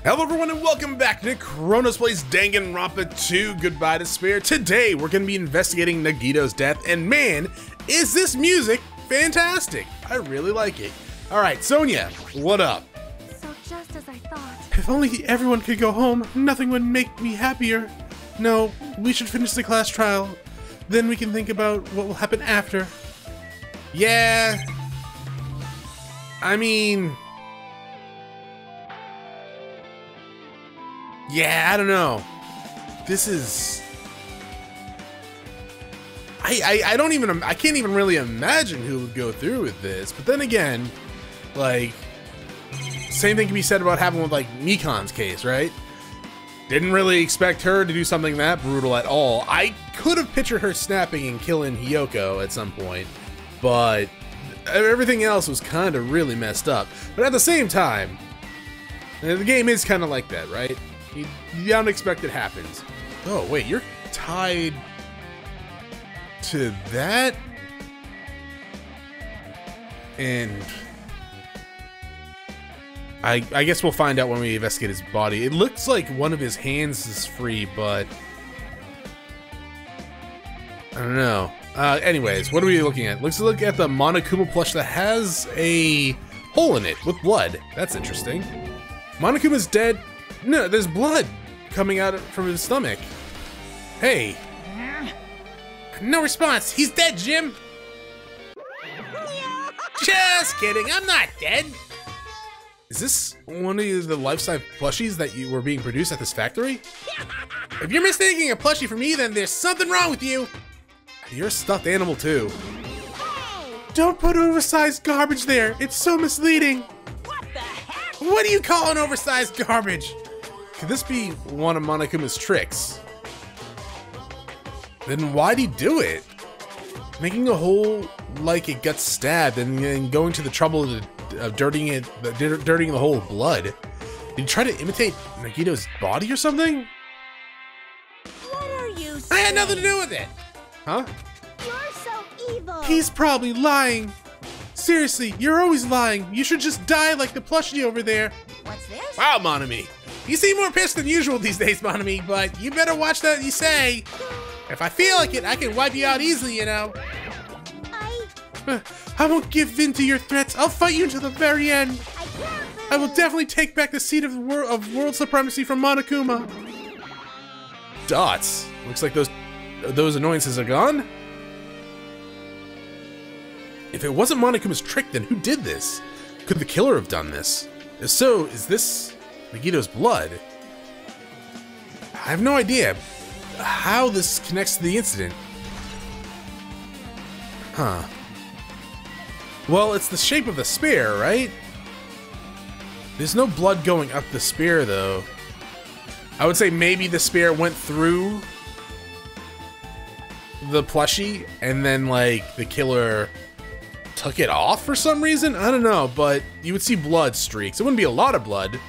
Hello everyone and welcome back to Chronos Plays Danganronpa 2 Goodbye Despair. Today we're going to be investigating Nagito's death, and man, is this music fantastic! I really like it. Alright, Sonia, what up? So just as I thought. If only everyone could go home, nothing would make me happier. No, we should finish the class trial. Then we can think about what will happen after. Yeah, I mean... yeah, I don't know. This is... I can't even really imagine who would go through with this. But then again, like, same thing can be said about happening with like Mikan's case, right? Didn't really expect her to do something that brutal at all. I could have pictured her snapping and killing Hiyoko at some point, but everything else was kind of really messed up. But at the same time, the game is kind of like that, right? The unexpected happens. Oh, wait, you're tied to that? And I guess we'll find out when we investigate his body. It looks like one of his hands is free, but I don't know. Anyways, what are we looking at? Let's look at the Monokuma plush that has a hole in it with blood. That's interesting. Monokuma's dead. No, there's blood coming out from his stomach. Hey. No response. He's dead, Jim. Just kidding. I'm not dead. Is this one of the life-size plushies that were being produced at this factory? If you're mistaking a plushie for me, then there's something wrong with you. You're a stuffed animal, too. Don't put oversized garbage there. It's so misleading. What the heck? What do you call an oversized garbage? Could this be one of Monokuma's tricks? Then why'd he do it? Making a hole like it got stabbed and then going to the trouble of dirtying the hole with blood. Did he try to imitate Nagito's body or something? What are you saying? I had nothing to do with it! Huh? You're so evil. He's probably lying. Seriously, you're always lying. You should just die like the plushie over there. What's this? Wow, Monomi. You seem more pissed than usual these days, Monomi, but you better watch that you say. If I feel like it, I can wipe you out easily, you know. I won't give in to your threats. I'll fight you until the very end. I will definitely take back the seat of world supremacy from Monokuma. Dots. Looks like those annoyances are gone. If it wasn't Monokuma's trick, then who did this? Could the killer have done this? If so, is this Nagito's blood? I have no idea how this connects to the incident. Huh. Well, it's the shape of the spear, right? There's no blood going up the spear, though. I would say maybe the spear went through the plushie, and then, like, the killer took it off for some reason? I don't know, but you would see blood streaks. It wouldn't be a lot of blood,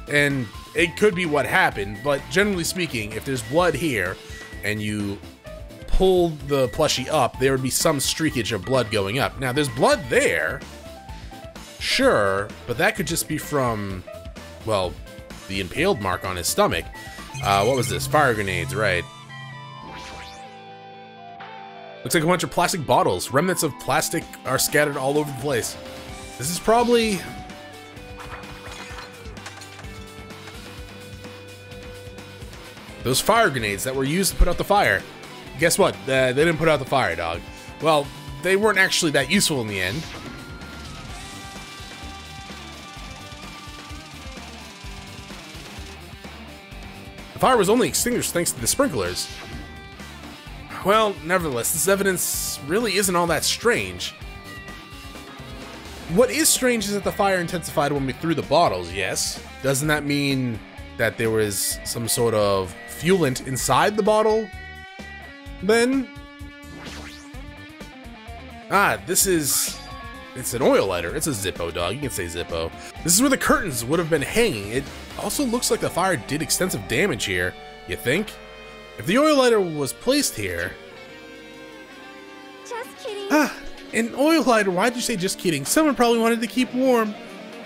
and it could be what happened, but generally speaking, if there's blood here, and you pull the plushie up, there would be some streakage of blood going up. Now, there's blood there, sure, but that could just be from, well, the impaled mark on his stomach. What was this? Fire grenades, right. Looks like a bunch of plastic bottles. Remnants of plastic are scattered all over the place. This is probably... those fire grenades that were used to put out the fire. Guess what? They didn't put out the fire, dog. Well, they weren't actually that useful in the end. The fire was only extinguished thanks to the sprinklers. Well, nevertheless, this evidence really isn't all that strange. What is strange is that the fire intensified when we threw the bottles, yes. Doesn't that mean that there was some sort of fuelant inside the bottle? Then... it's an oil lighter. It's a Zippo, dog. You can say Zippo. This is where the curtains would have been hanging. It also looks like the fire did extensive damage here. You think? If the oil lighter was placed here... Just kidding. An oil lighter? Why'd you say just kidding? Someone probably wanted to keep warm.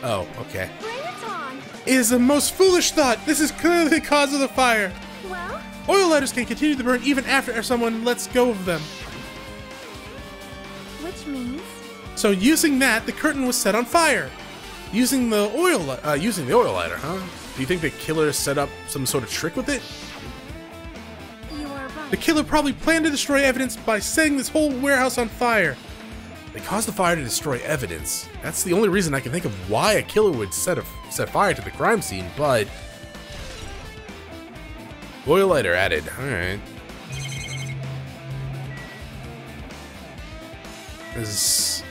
Oh, okay. Bring it on. It is the most foolish thought. This is clearly the cause of the fire. Well, Oil lighters can continue to burn even after someone lets go of them. which means So using that, the curtain was set on fire. Using the oil lighter, huh? Do you think the killer set up some sort of trick with it? you are right. The killer probably planned to destroy evidence by setting this whole warehouse on fire. They caused the fire to destroy evidence. That's the only reason I can think of why a killer would set fire to the crime scene, but... Oil lighter added. Alright. Is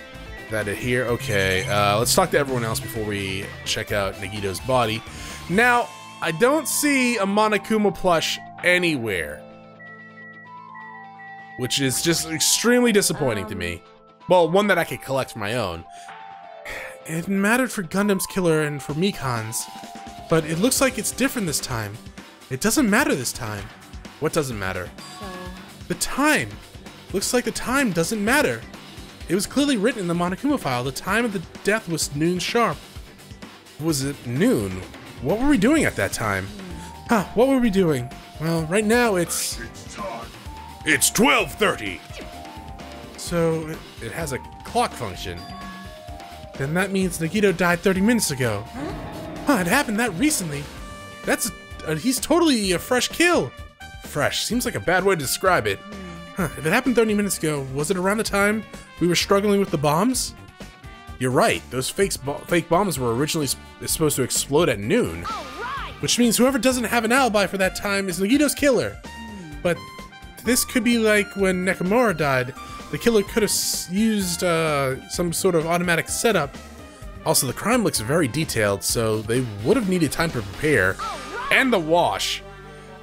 that it here? Okay, let's talk to everyone else before we check out Nagito's body. Now, I don't see a Monokuma plush anywhere, which is just extremely disappointing to me. Well, one that I could collect for my own. It mattered for Gundam's killer and for Mikan's, but it looks like it's different this time. It doesn't matter this time. What doesn't matter? So, The time. Looks like the time doesn't matter. It was clearly written in the Monokuma file. The time of the death was noon sharp. Was it noon? What were we doing at that time? Huh, what were we doing? Well, right now it's 12:30. So it has a clock function. Then that means Nagito died 30 minutes ago. Huh, it happened that recently. He's totally a fresh kill. Fresh seems like a bad way to describe it. Huh, if it happened 30 minutes ago, was it around the time we were struggling with the bombs? You're right, those fake bombs were originally supposed to explode at noon. all right. Which means whoever doesn't have an alibi for that time is Nagito's killer. But this could be like when Nakamura died. The killer could have used some sort of automatic setup. Also, the crime looks very detailed, so they would have needed time to prepare. And the wash.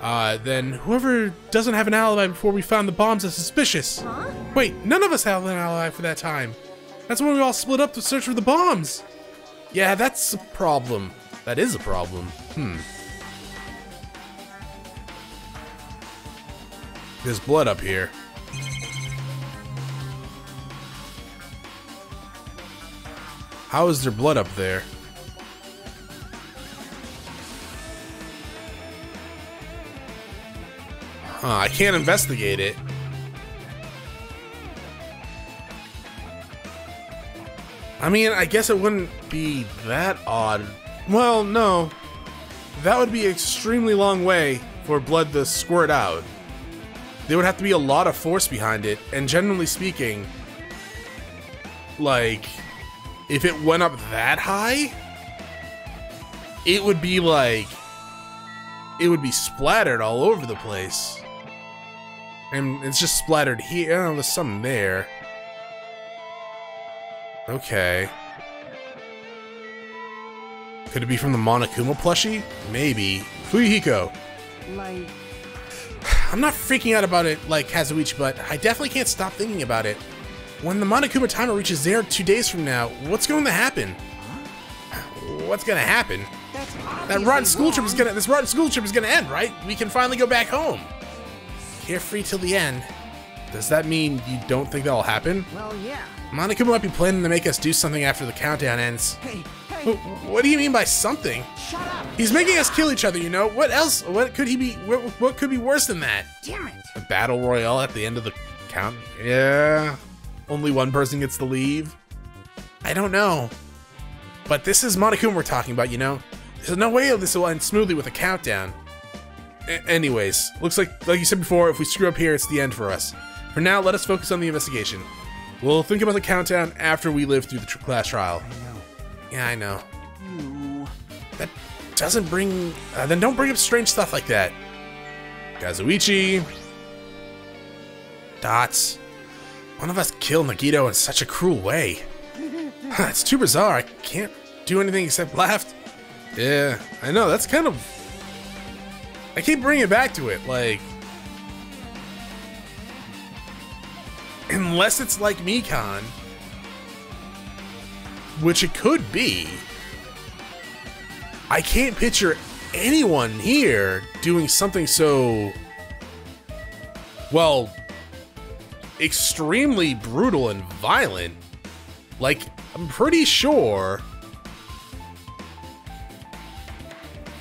Then whoever doesn't have an alibi before we found the bombs is suspicious. Huh? Wait, none of us have an alibi for that time. That's when we all split up to search for the bombs. Yeah, that's a problem. That is a problem. There's blood up here. How is there blood up there? I can't investigate it. I mean, I guess it wouldn't be that odd. Well, no. That would be an extremely long way for blood to squirt out. There would have to be a lot of force behind it, and generally speaking, like, if it went up that high, it would be like, it would be splattered all over the place. And it's just splattered here. Oh, there's something there. Okay. Could it be from the Monokuma plushie? Maybe. Fuyuhiko. Like, I'm not freaking out about it like Kazuichi, but I definitely can't stop thinking about it. When the Monokuma timer reaches there 2 days from now, what's going to happen? What's gonna happen? This rotten school trip is gonna end, right? We can finally go back home. Carefree till the end. Does that mean you don't think that'll happen? Well, yeah. Monokuma might be planning to make us do something after the countdown ends. Hey, What do you mean by something? shut up! He's making us kill each other, you know? What else? What could he be? What could be worse than that? Damn it! A battle royale at the end of the count? Yeah. Only one person gets to leave? I don't know. But this is Monokuma we're talking about, you know? There's no way this will end smoothly with a countdown. Anyways, looks like you said before, if we screw up here, it's the end for us. For now, let us focus on the investigation. We'll think about the countdown after we live through the class trial. I know. Yeah, I know. You. That doesn't bring... then don't bring up strange stuff like that. Kazuichi. Dots. One of us killed Nagito in such a cruel way. It's too bizarre. I can't do anything except laugh. Yeah, I know. That's kind of... I keep bringing it back to it. Like... Unless it's like Mikan, which it could be, I can't picture anyone here doing something so, well, extremely brutal and violent. Like, I'm pretty sure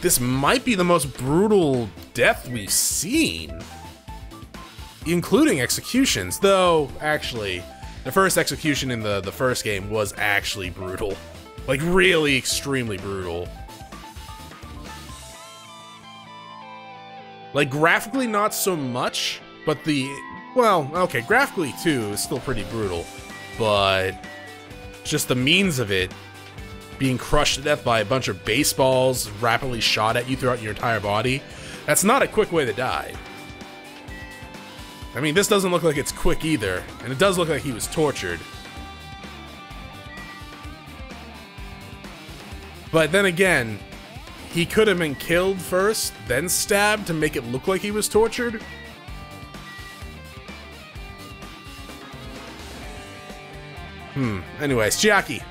this might be the most brutal death we've seen, including executions. Though, actually, the first execution in the first game was actually brutal. Like, really extremely brutal. Like, graphically, not so much, but well, okay, graphically, too, is still pretty brutal. But just the means of it, being crushed to death by a bunch of baseballs rapidly shot at you throughout your entire body, that's not a quick way to die. I mean, this doesn't look like it's quick either, and it does look like he was tortured. But then again, he could have been killed first, then stabbed to make it look like he was tortured. Anyways, Chiaki.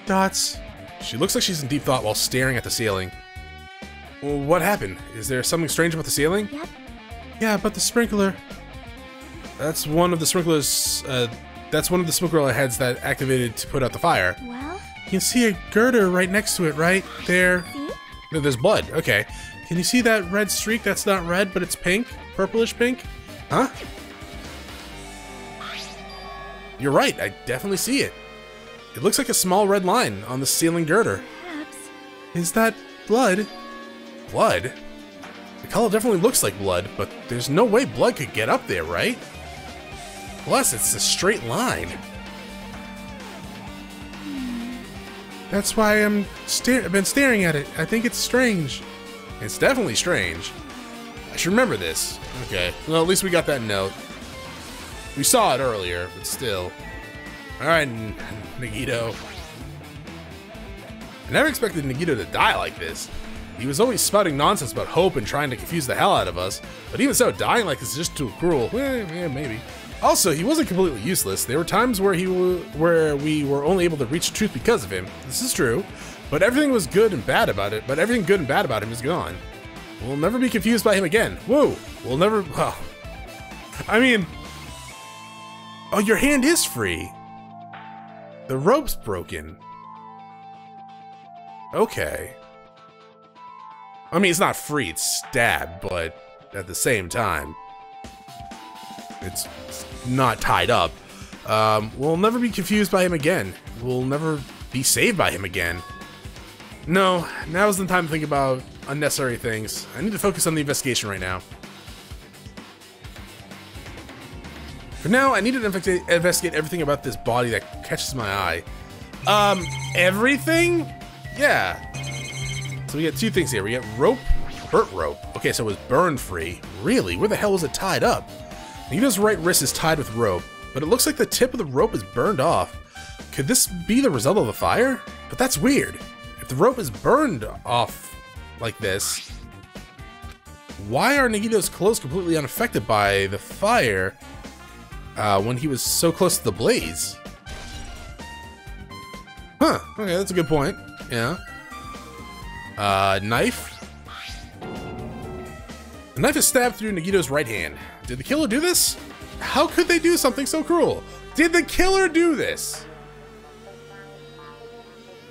Dots. She looks like she's in deep thought while staring at the ceiling. Well, what happened? Is there something strange about the ceiling? Yep. Yeah, but the sprinkler. That's one of the sprinklers, that's one of the sprinkler heads that activated to put out the fire. Well, You can see a girder right next to it, right? There. see? No, there's blood. Okay. Can you see that red streak? That's not red, but it's pink. Purplish pink. Huh? You're right. I definitely see it. It looks like a small red line on the ceiling girder. Perhaps. Is that blood? Blood? The color definitely looks like blood, but there's no way blood could get up there, right? Plus, it's a straight line. That's why I've been staring at it. I think it's strange. It's definitely strange. I should remember this. Okay. Well, at least we got that note. We saw it earlier, but still. Alright, Nagito. I never expected Nagito to die like this. He was always spouting nonsense about hope and trying to confuse the hell out of us. But even so, dying like this is just too cruel. Yeah, maybe. Also, he wasn't completely useless. There were times where we were only able to reach the truth because of him. This is true. But everything was good and bad about it. But everything good and bad about him is gone. We'll never be confused by him again. Whoa! We'll never... Well, I mean... Oh, your hand is free. The rope's broken. Okay. I mean, it's not free, it's stabbed, but at the same time, it's not tied up. We'll never be confused by him again. We'll never be saved by him again. No, now's the time to think about unnecessary things. I need to focus on the investigation right now. For now, I need to investigate everything about this body that catches my eye. Everything? Yeah. So we get two things here. We get rope, hurt rope. Okay, so it was burn free. Really? Where the hell was it tied up? Nagito's right wrist is tied with rope, but it looks like the tip of the rope is burned off. Could this be the result of the fire? But that's weird. If the rope is burned off like this, why are Nagito's clothes completely unaffected by the fire when he was so close to the blaze? Huh, okay, that's a good point. Yeah. Knife. The knife is stabbed through Nagito's right hand. Did the killer do this? How could they do something so cruel? Did the killer do this?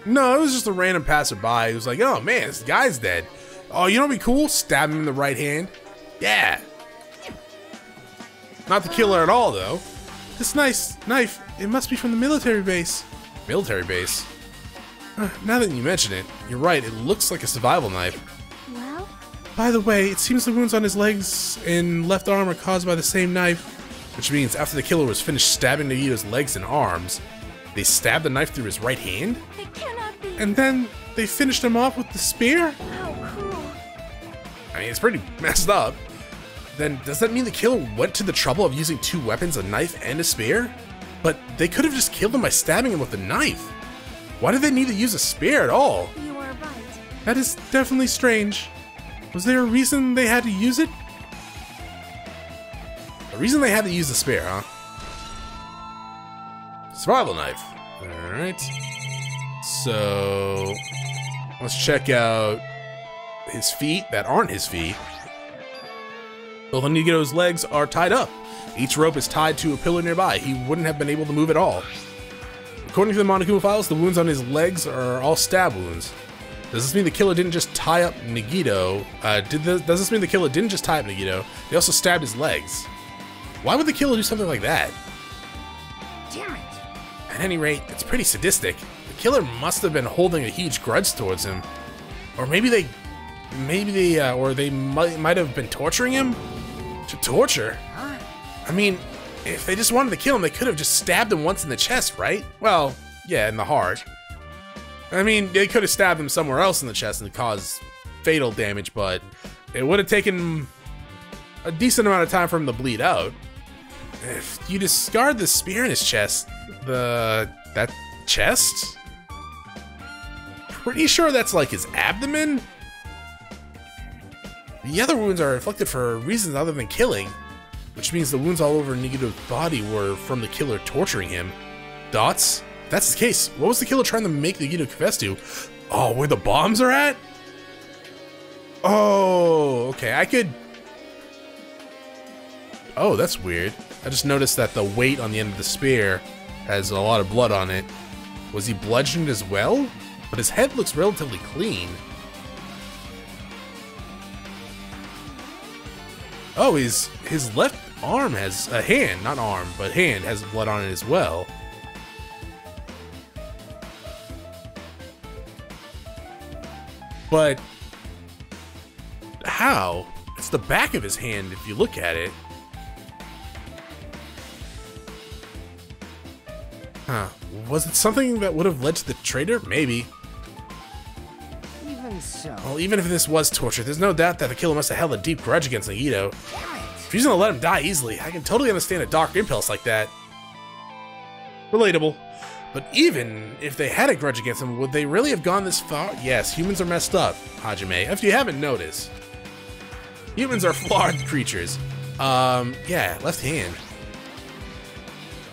No, it was just a random passerby who was like, oh man, this guy's dead. Oh, you know what'd be cool? Stab him in the right hand. Yeah. Not the killer at all, though. This nice knife, it must be from the military base. Military base? Now that you mention it, you're right, it looks like a survival knife. Well, By the way, it seems the wounds on his legs and left arm are caused by the same knife. Which means after the killer was finished stabbing Nagito's legs and arms, they stabbed the knife through his right hand? it cannot be. And then they finished him off with the spear? How cruel. I mean, it's pretty messed up. Then does that mean the killer went to the trouble of using two weapons, a knife and a spear? But they could have just killed him by stabbing him with a knife. Why did they need to use a spear at all? You are right. That is definitely strange. Was there a reason they had to use it? The reason they had to use the spear, huh? Survival knife. Alright. So... let's check out his feet that aren't his feet. Both of Nagito's legs are tied up. Each rope is tied to a pillar nearby. He wouldn't have been able to move at all. According to the Monokuma files, the wounds on his legs are all stab wounds. Does this mean the killer didn't just tie up Nagito? Does this mean the killer didn't just tie up Nagito? They also stabbed his legs. Why would the killer do something like that? Damn it. At any rate, it's pretty sadistic. The killer must have been holding a huge grudge towards him. Or maybe they might have been torturing him? To torture? Huh? I mean, if they just wanted to kill him, they could have just stabbed him once in the chest, right? Well, yeah, in the heart. I mean, they could have stabbed him somewhere else in the chest and caused fatal damage, but it would have taken a decent amount of time for him to bleed out. If you discard the spear in his chest, that chest? Pretty sure that's like his abdomen? The other wounds are inflicted for reasons other than killing, which means the wounds all over Nagito's body were from the killer torturing him. Dots? If that's the case, what was the killer trying to make Nagito confess to? Oh, where the bombs are at? Oh, okay, I could... Oh, that's weird. I just noticed that the weight on the end of the spear has a lot of blood on it. Was he bludgeoned as well? But his head looks relatively clean. Oh, his left arm has a hand, not arm, but hand has blood on it as well. But how? It's the back of his hand if you look at it. Huh. Was it something that would have led to the traitor? Maybe. Even so. Well, even if this was torture, there's no doubt that the killer must have held a deep grudge against Nagito. Damn it. If he's gonna let him die easily, I can totally understand a dark impulse like that. Relatable. But even if they had a grudge against him, would they really have gone this far? Yes, humans are messed up, Hajime. If you haven't noticed. Humans are flawed creatures. Yeah, left hand.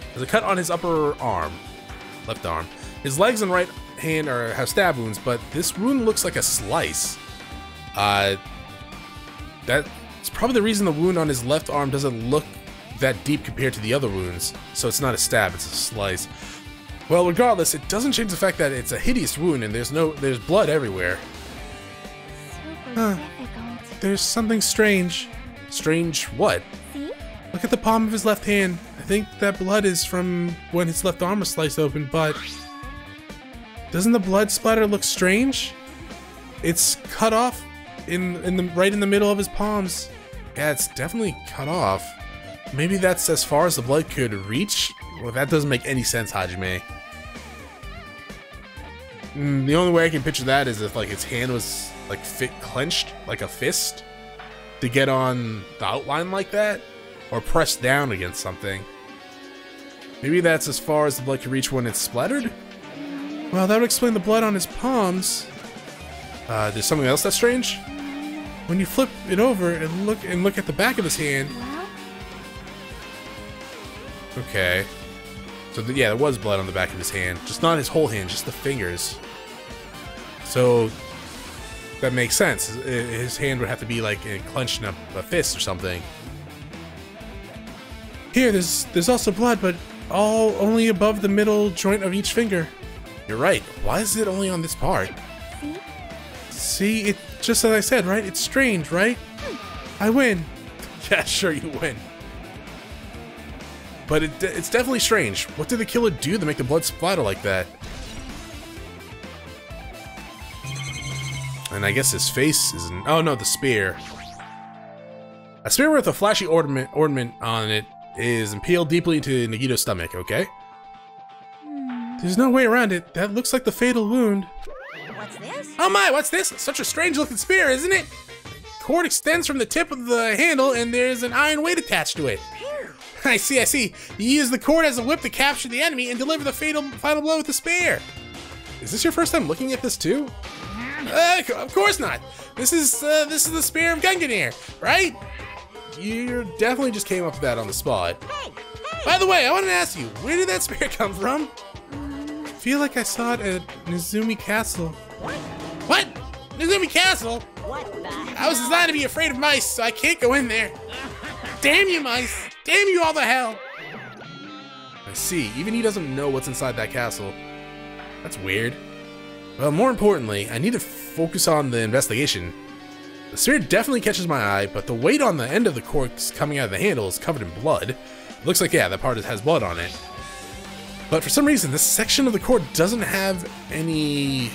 There's a cut on his upper arm. Left arm. His legs and right hand have stab wounds, but this wound looks like a slice. That's probably the reason the wound on his left arm doesn't look that deep compared to the other wounds. So it's not a stab, it's a slice. Well, regardless, it doesn't change the fact that it's a hideous wound and there's blood everywhere. Super difficult. There's something strange. Strange what? See? Look at the palm of his left hand. I think that blood is from when his left arm was sliced open, but doesn't the blood splatter look strange? It's cut off right in the middle of his palms. Yeah, it's definitely cut off. Maybe that's as far as the blood could reach? Well, that doesn't make any sense, Hajime. The only way I can picture that is if like his hand was like clenched like a fist to get on the outline like that, or pressed down against something. Maybe that's as far as the blood can reach when it's splattered? Well, that would explain the blood on his palms. There's something else that's strange? When you flip it over and look at the back of his hand. Well, Okay. So yeah, there was blood on the back of his hand. Just not his whole hand, just the fingers. So that makes sense. His hand would have to be like clenched in a fist or something. Here, there's also blood, but only above the middle joint of each finger. You're right. Why is it only on this part? see? See, it just as I said, right? It's strange, right? I win. Yeah, sure you win. But it's definitely strange. What did the killer do to make the blood splatter like that? And I guess his face is... Oh no, the spear. A spear with a flashy ornament on it is impaled deeply into Nagito's stomach, okay? There's no way around it. That looks like the fatal wound. What's this? Oh my, what's this? Such a strange looking spear, isn't it? The cord extends from the tip of the handle and there's an iron weight attached to it. Here. I see. You use the cord as a whip to capture the enemy and deliver the final blow with the spear. Is this your first time looking at this too? Of course not. This is the spear of Gunganir, right? You definitely just came up with that on the spot. Hey! By the way, I wanted to ask you, where did that spear come from? I feel like I saw it at Nizumi Castle. What? Nizumi Castle? What the hell? I was designed to be afraid of mice, so I can't go in there. Damn you, mice! Damn you all to hell! I see. Even he doesn't know what's inside that castle. That's weird. Well, more importantly, I need to focus on the investigation. The spirit definitely catches my eye, but the weight on the end of the corks coming out of the handle is covered in blood. It looks like, yeah, that part has blood on it. But for some reason, this section of the cord doesn't have any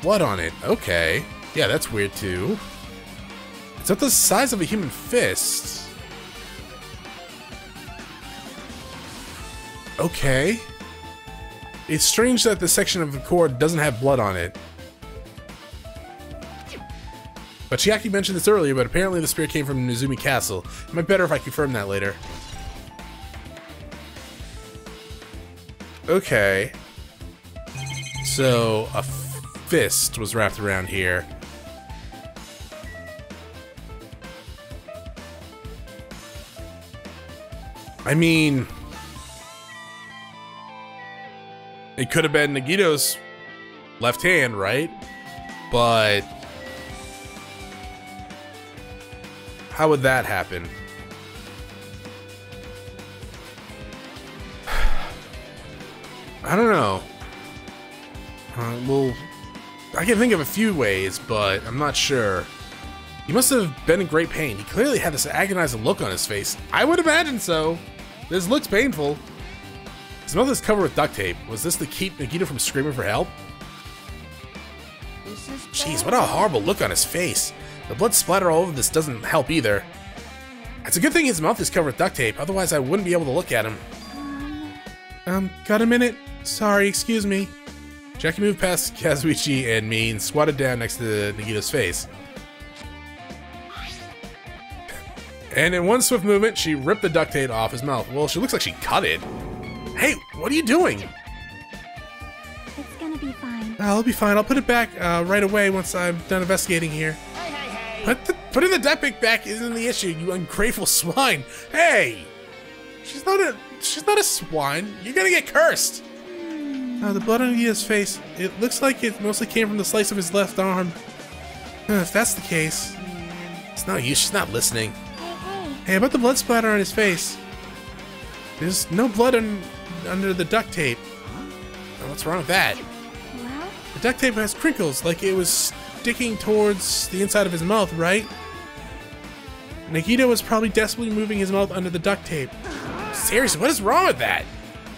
blood on it. Okay. Yeah, that's weird too. It's not the size of a human fist. Okay. It's strange that the section of the cord doesn't have blood on it. But Chiaki mentioned this earlier, but apparently the spirit came from Nozumi Castle. It might be better if I confirm that later. Okay. So, a fist was wrapped around here. I mean, it could have been Nagito's left hand, right? But how would that happen? I don't know. Well, I can think of a few ways, but I'm not sure. He must have been in great pain. He clearly had this agonizing look on his face. I would imagine so. This looks painful. His mouth is covered with duct tape. Was this to keep Nagito from screaming for help? Jeez, what a horrible look on his face. The blood splatter all over this doesn't help either. It's a good thing his mouth is covered with duct tape, otherwise I wouldn't be able to look at him. Got a minute? Sorry, excuse me. Jackie moved past Kazuichi and me and squatted down next to Nagito's face. And in one swift movement, she ripped the duct tape off his mouth. Well, she looks like she cut it. Hey, what are you doing? It's gonna be fine. I'll be fine. I'll put it back right away once I'm done investigating here. Hey. Putting the duct tape back isn't the issue, you ungrateful swine. Hey! She's not a swine. You're gonna get cursed. The blood on Nagito's face, it looks like it mostly came from the slice of his left arm. If that's the case. It's no use, she's not listening. Hey, about the blood splatter on his face. There's no blood under the duct tape. Oh, what's wrong with that? Well? The duct tape has crinkles, like it was sticking towards the inside of his mouth, right? Nagito was probably desperately moving his mouth under the duct tape. Seriously, what is wrong with that?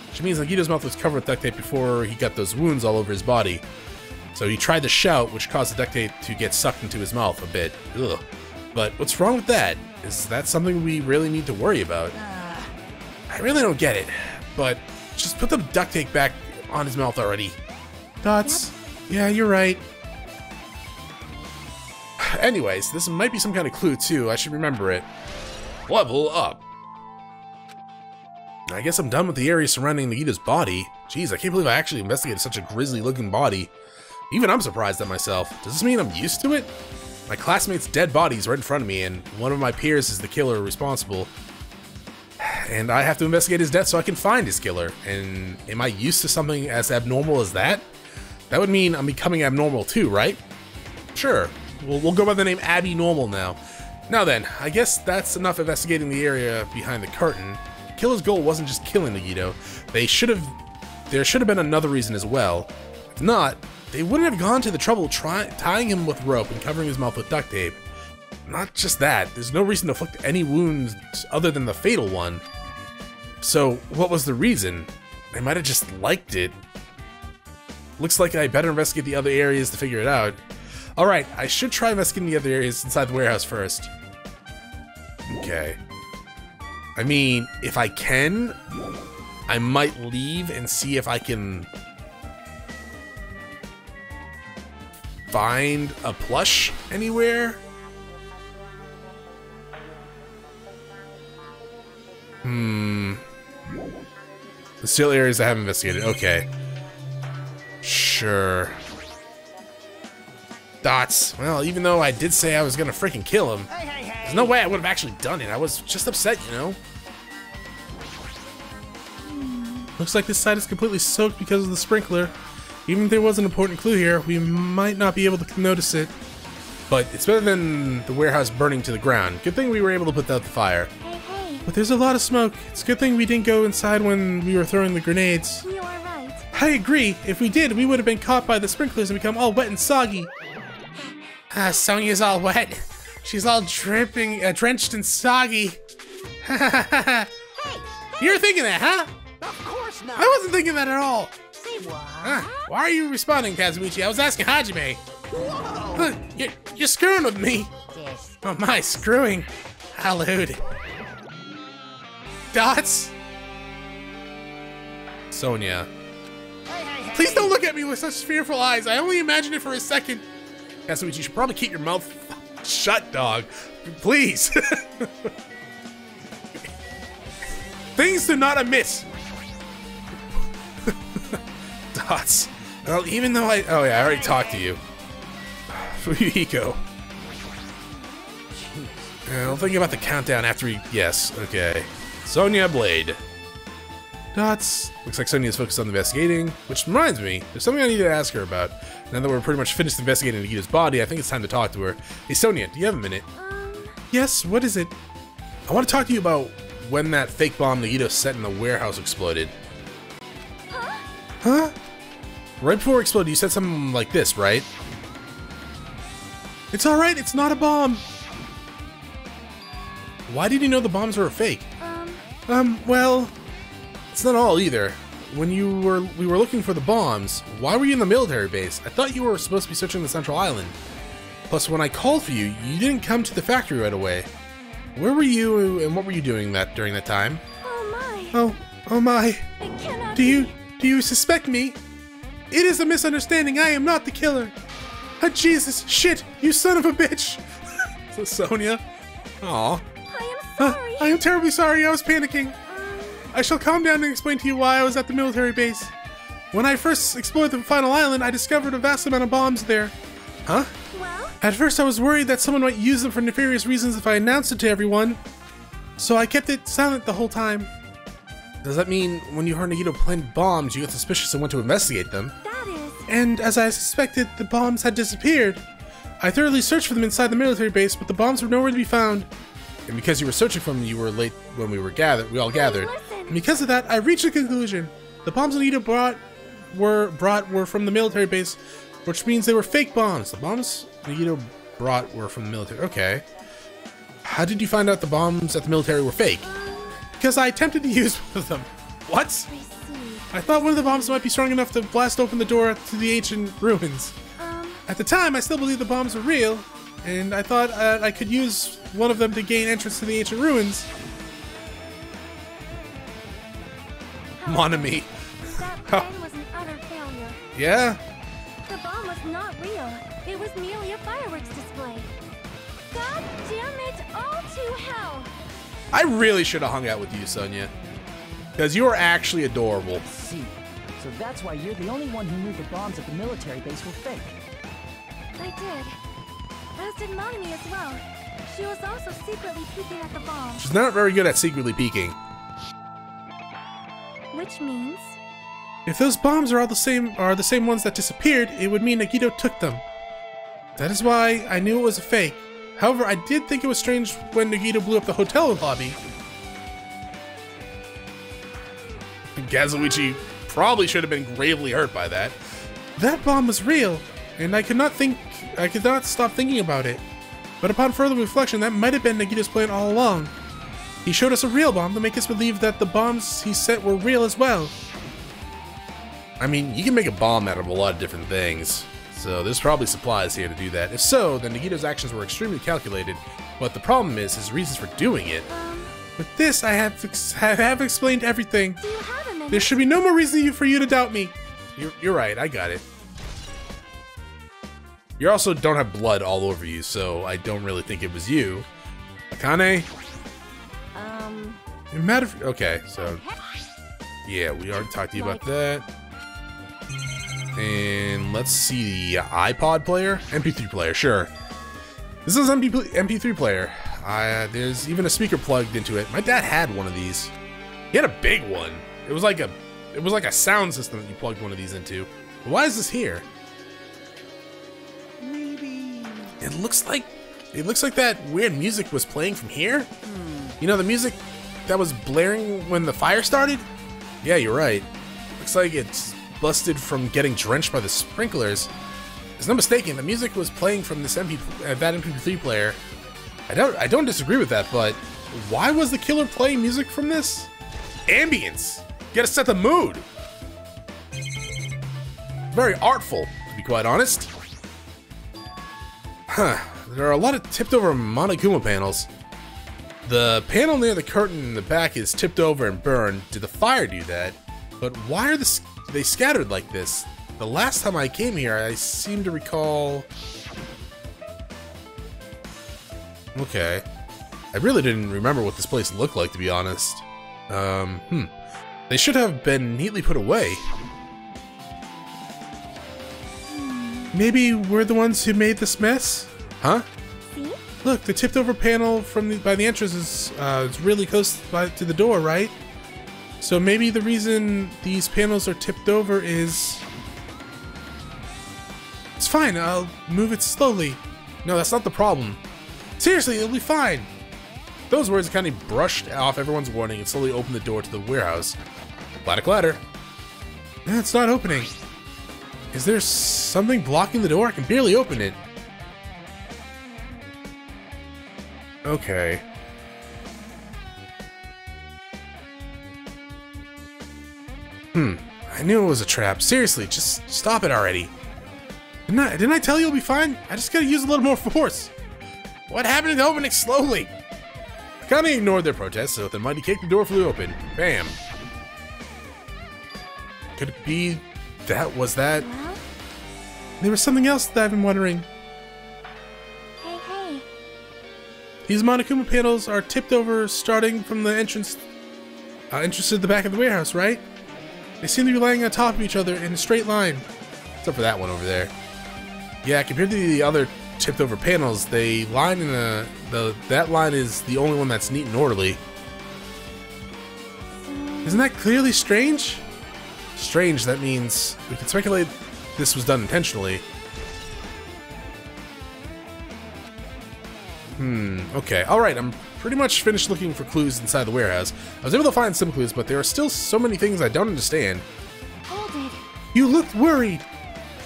Which means Nagito's mouth was covered with duct tape before he got those wounds all over his body. So he tried to shout, which caused the duct tape to get sucked into his mouth a bit. Ugh. But what's wrong with that? Is that something we really need to worry about? I really don't get it, but just put the duct tape back on his mouth already. Dots. Yeah, you're right. Anyways, this might be some kind of clue too. I should remember it. Level up. I guess I'm done with the area surrounding Nagito's body. Jeez, I can't believe I actually investigated such a grisly looking body. Even I'm surprised at myself. Does this mean I'm used to it? My classmate's dead body's right in front of me, and one of my peers is the killer responsible. And I have to investigate his death so I can find his killer. And am I used to something as abnormal as that? That would mean I'm becoming abnormal too, right? Sure. We'll go by the name Abby Normal now. Now then, I guess that's enough investigating the area behind the curtain. Killer's goal wasn't just killing Nagito. There should have been another reason as well. If not, they wouldn't have gone to the trouble tying him with rope and covering his mouth with duct tape. Not just that, there's no reason to inflict any wounds other than the fatal one. So, what was the reason? They might have just liked it. Looks like I better investigate the other areas to figure it out. Alright, I should try investigating the other areas inside the warehouse first. Okay. I mean, if I can, I might leave and see if I can find a plush anywhere. The still areas I haven't investigated. Okay. Sure. Dots. Well, even though I did say I was gonna freaking kill him, there's no way I would have actually done it. I was just upset, you know? Looks like this side is completely soaked because of the sprinkler. Even if there was an important clue here, we might not be able to notice it. But it's better than the warehouse burning to the ground. Good thing we were able to put out the fire. Hey. But there's a lot of smoke. It's a good thing we didn't go inside when we were throwing the grenades. You are right. I agree. If we did, we would have been caught by the sprinklers and become all wet and soggy. Sonia's all wet. She's all dripping, drenched and soggy. You're thinking that, huh? Of course not. I wasn't thinking that at all. Say what? Why are you responding, Kazuichi? I was asking Hajime. Whoa. You're screwing with me. Oh my, screwing. Hallowed. Dots? Sonia. Please don't look at me with such fearful eyes. I only imagined it for a second. Kazuichi, you should probably keep your mouth shut, dog. Please. Things do not amiss. Dots. Well, even though oh yeah, I already talked to you. Fuyuhiko. I'll think about the countdown after we... Yes, okay. Sonia Blade. Dots. Looks like Sonia's focused on investigating, which reminds me, there's something I need to ask her about. Now that we're pretty much finished investigating Nagita's body, I think it's time to talk to her. Hey Sonia, do you have a minute? Yes, what is it? I want to talk to you about when that fake bomb Nagito set in the warehouse exploded. Huh? Right before it exploded, you said something like this, right? It's alright, it's not a bomb. Why did you know the bombs were a fake? Well, it's not all either. When we were looking for the bombs, why were you in the military base? I thought you were supposed to be searching the central island. Plus, when I called for you, you didn't come to the factory right away. Where were you and what were you doing during that time? Oh my. Oh my. It cannot Do you suspect me? It is a misunderstanding. I am not the killer. Oh, Jesus, shit, you son of a bitch. So Sonia. Aw. I am sorry. I am terribly sorry. I was panicking. I shall calm down and explain to you why I was at the military base. When I first explored the final island, I discovered a vast amount of bombs there. Huh? Well? At first, I was worried that someone might use them for nefarious reasons if I announced it to everyone, so I kept it silent the whole time. Does that mean when you heard Nagito planted bombs, you got suspicious and went to investigate them? That is. And as I suspected, the bombs had disappeared. I thoroughly searched for them inside the military base, but the bombs were nowhere to be found. And because you were searching for them, you were late when we all gathered. And because of that, I reached a conclusion. The bombs Nagito brought were from the military base, which means they were fake bombs. The bombs Nagito brought were from the military. Okay. How did you find out the bombs at the military were fake? Because I attempted to use one of them. What? I see. I thought one of the bombs might be strong enough to blast open the door to the ancient ruins. At the time, I still believed the bombs were real, and I thought I could use one of them to gain entrance to the ancient ruins. Mon ami. That plan was an utter failure. Yeah? The bomb was not real. It was merely a fireworks display. God damn it, all to hell. I really should have hung out with you, Sonia. Because you are actually adorable. See. So that's why you're the only one who knew the bombs at the military base were fake. I did. As did Monami as well. She was also secretly peeking at the bomb. She's not very good at secretly peeking. Which means... If those bombs are the same ones that disappeared, it would mean Nagito took them. That is why I knew it was a fake. However, I did think it was strange when Nagito blew up the hotel lobby. Kazuichi probably should have been gravely hurt by that. That bomb was real, and I could not stop thinking about it. But upon further reflection, that might have been Nagito's plan all along. He showed us a real bomb to make us believe that the bombs he set were real as well. I mean, you can make a bomb out of a lot of different things, so there's probably supplies here to do that. If so, then Nagito's actions were extremely calculated, but the problem is his reasons for doing it. With this, I have explained everything. Do you have a minute? There should be no more reason for you to doubt me. You're right, I got it. You also don't have blood all over you, so I don't really think it was you. Akane? Okay, so... Yeah, we already talked to you about that. And let's see the iPod player? MP3 player, sure. This is MP3 player. There's even a speaker plugged into it. My dad had one of these. He had a big one. It was like a sound system that you plugged one of these into. Why is this here? Maybe. It looks like that weird music was playing from here. You know, the music that was blaring when the fire started? Yeah, you're right. Looks like it's busted from getting drenched by the sprinklers. There's no mistaking, the music was playing from this that MP3 player. I don't disagree with that, but why was the killer playing music from this? Ambience! You gotta set the mood! Very artful, to be quite honest. Huh. There are a lot of tipped over Monokuma panels. The panel near the curtain in the back is tipped over and burned. Did the fire do that? But why are they scattered like this? The last time I came here, I seem to recall... Okay. I really didn't remember what this place looked like, to be honest. They should have been neatly put away. Maybe we're the ones who made this mess? Huh? See? Look, the tipped over panel by the entrance is really close to the door, right? So maybe the reason these panels are tipped over is... It's fine, I'll move it slowly. No, that's not the problem. Seriously, it'll be fine. Those words kind of brushed off everyone's warning and slowly opened the door to the warehouse. Clatter, clatter. It's not opening. Is there something blocking the door? I can barely open it. Okay. I knew it was a trap. Seriously, just stop it already. Didn't I tell you it'll be fine? I just gotta use a little more force. What happened to opening slowly? I kinda ignored their protests, so with a mighty kick, the door flew open. Bam. Could it be that was that? Well? There was something else that I've been wondering. Hey. These Monokuma panels are tipped over starting from the entrance to the back of the warehouse, right? They seem to be laying on top of each other in a straight line. Except for that one over there. Yeah, compared to the other tipped over panels, they line in that line is the only one that's neat and orderly. Isn't that clearly strange? Strange, that means we can speculate this was done intentionally. Okay. Alright, I'm pretty much finished looking for clues inside the warehouse. I was able to find some clues, but there are still so many things I don't understand. Hold it. You looked worried!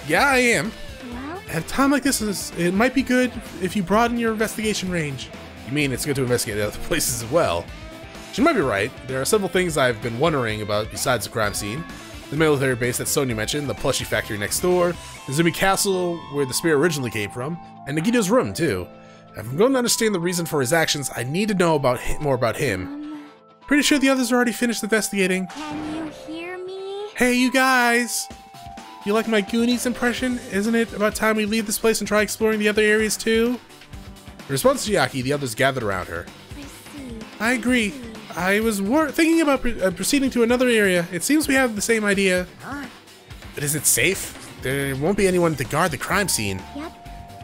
Yeah, I am. Well? At a time like this, it might be good if you broaden your investigation range. You mean it's good to investigate other places as well? She might be right. There are several things I've been wondering about besides the crime scene. The military base that Sonia mentioned, the plushie factory next door, the Zumi castle where the spear originally came from, and Nagito's room too. If I'm going to understand the reason for his actions, I need to know more about him. Pretty sure the others are already finished investigating. Can you hear me? Hey, you guys! You like my Goonies impression? Isn't it about time we leave this place and try exploring the other areas too? In response to Yaki, the others gathered around her. I see. I agree. I was thinking about proceeding to another area. It seems we have the same idea. But is it safe? There won't be anyone to guard the crime scene. Yep.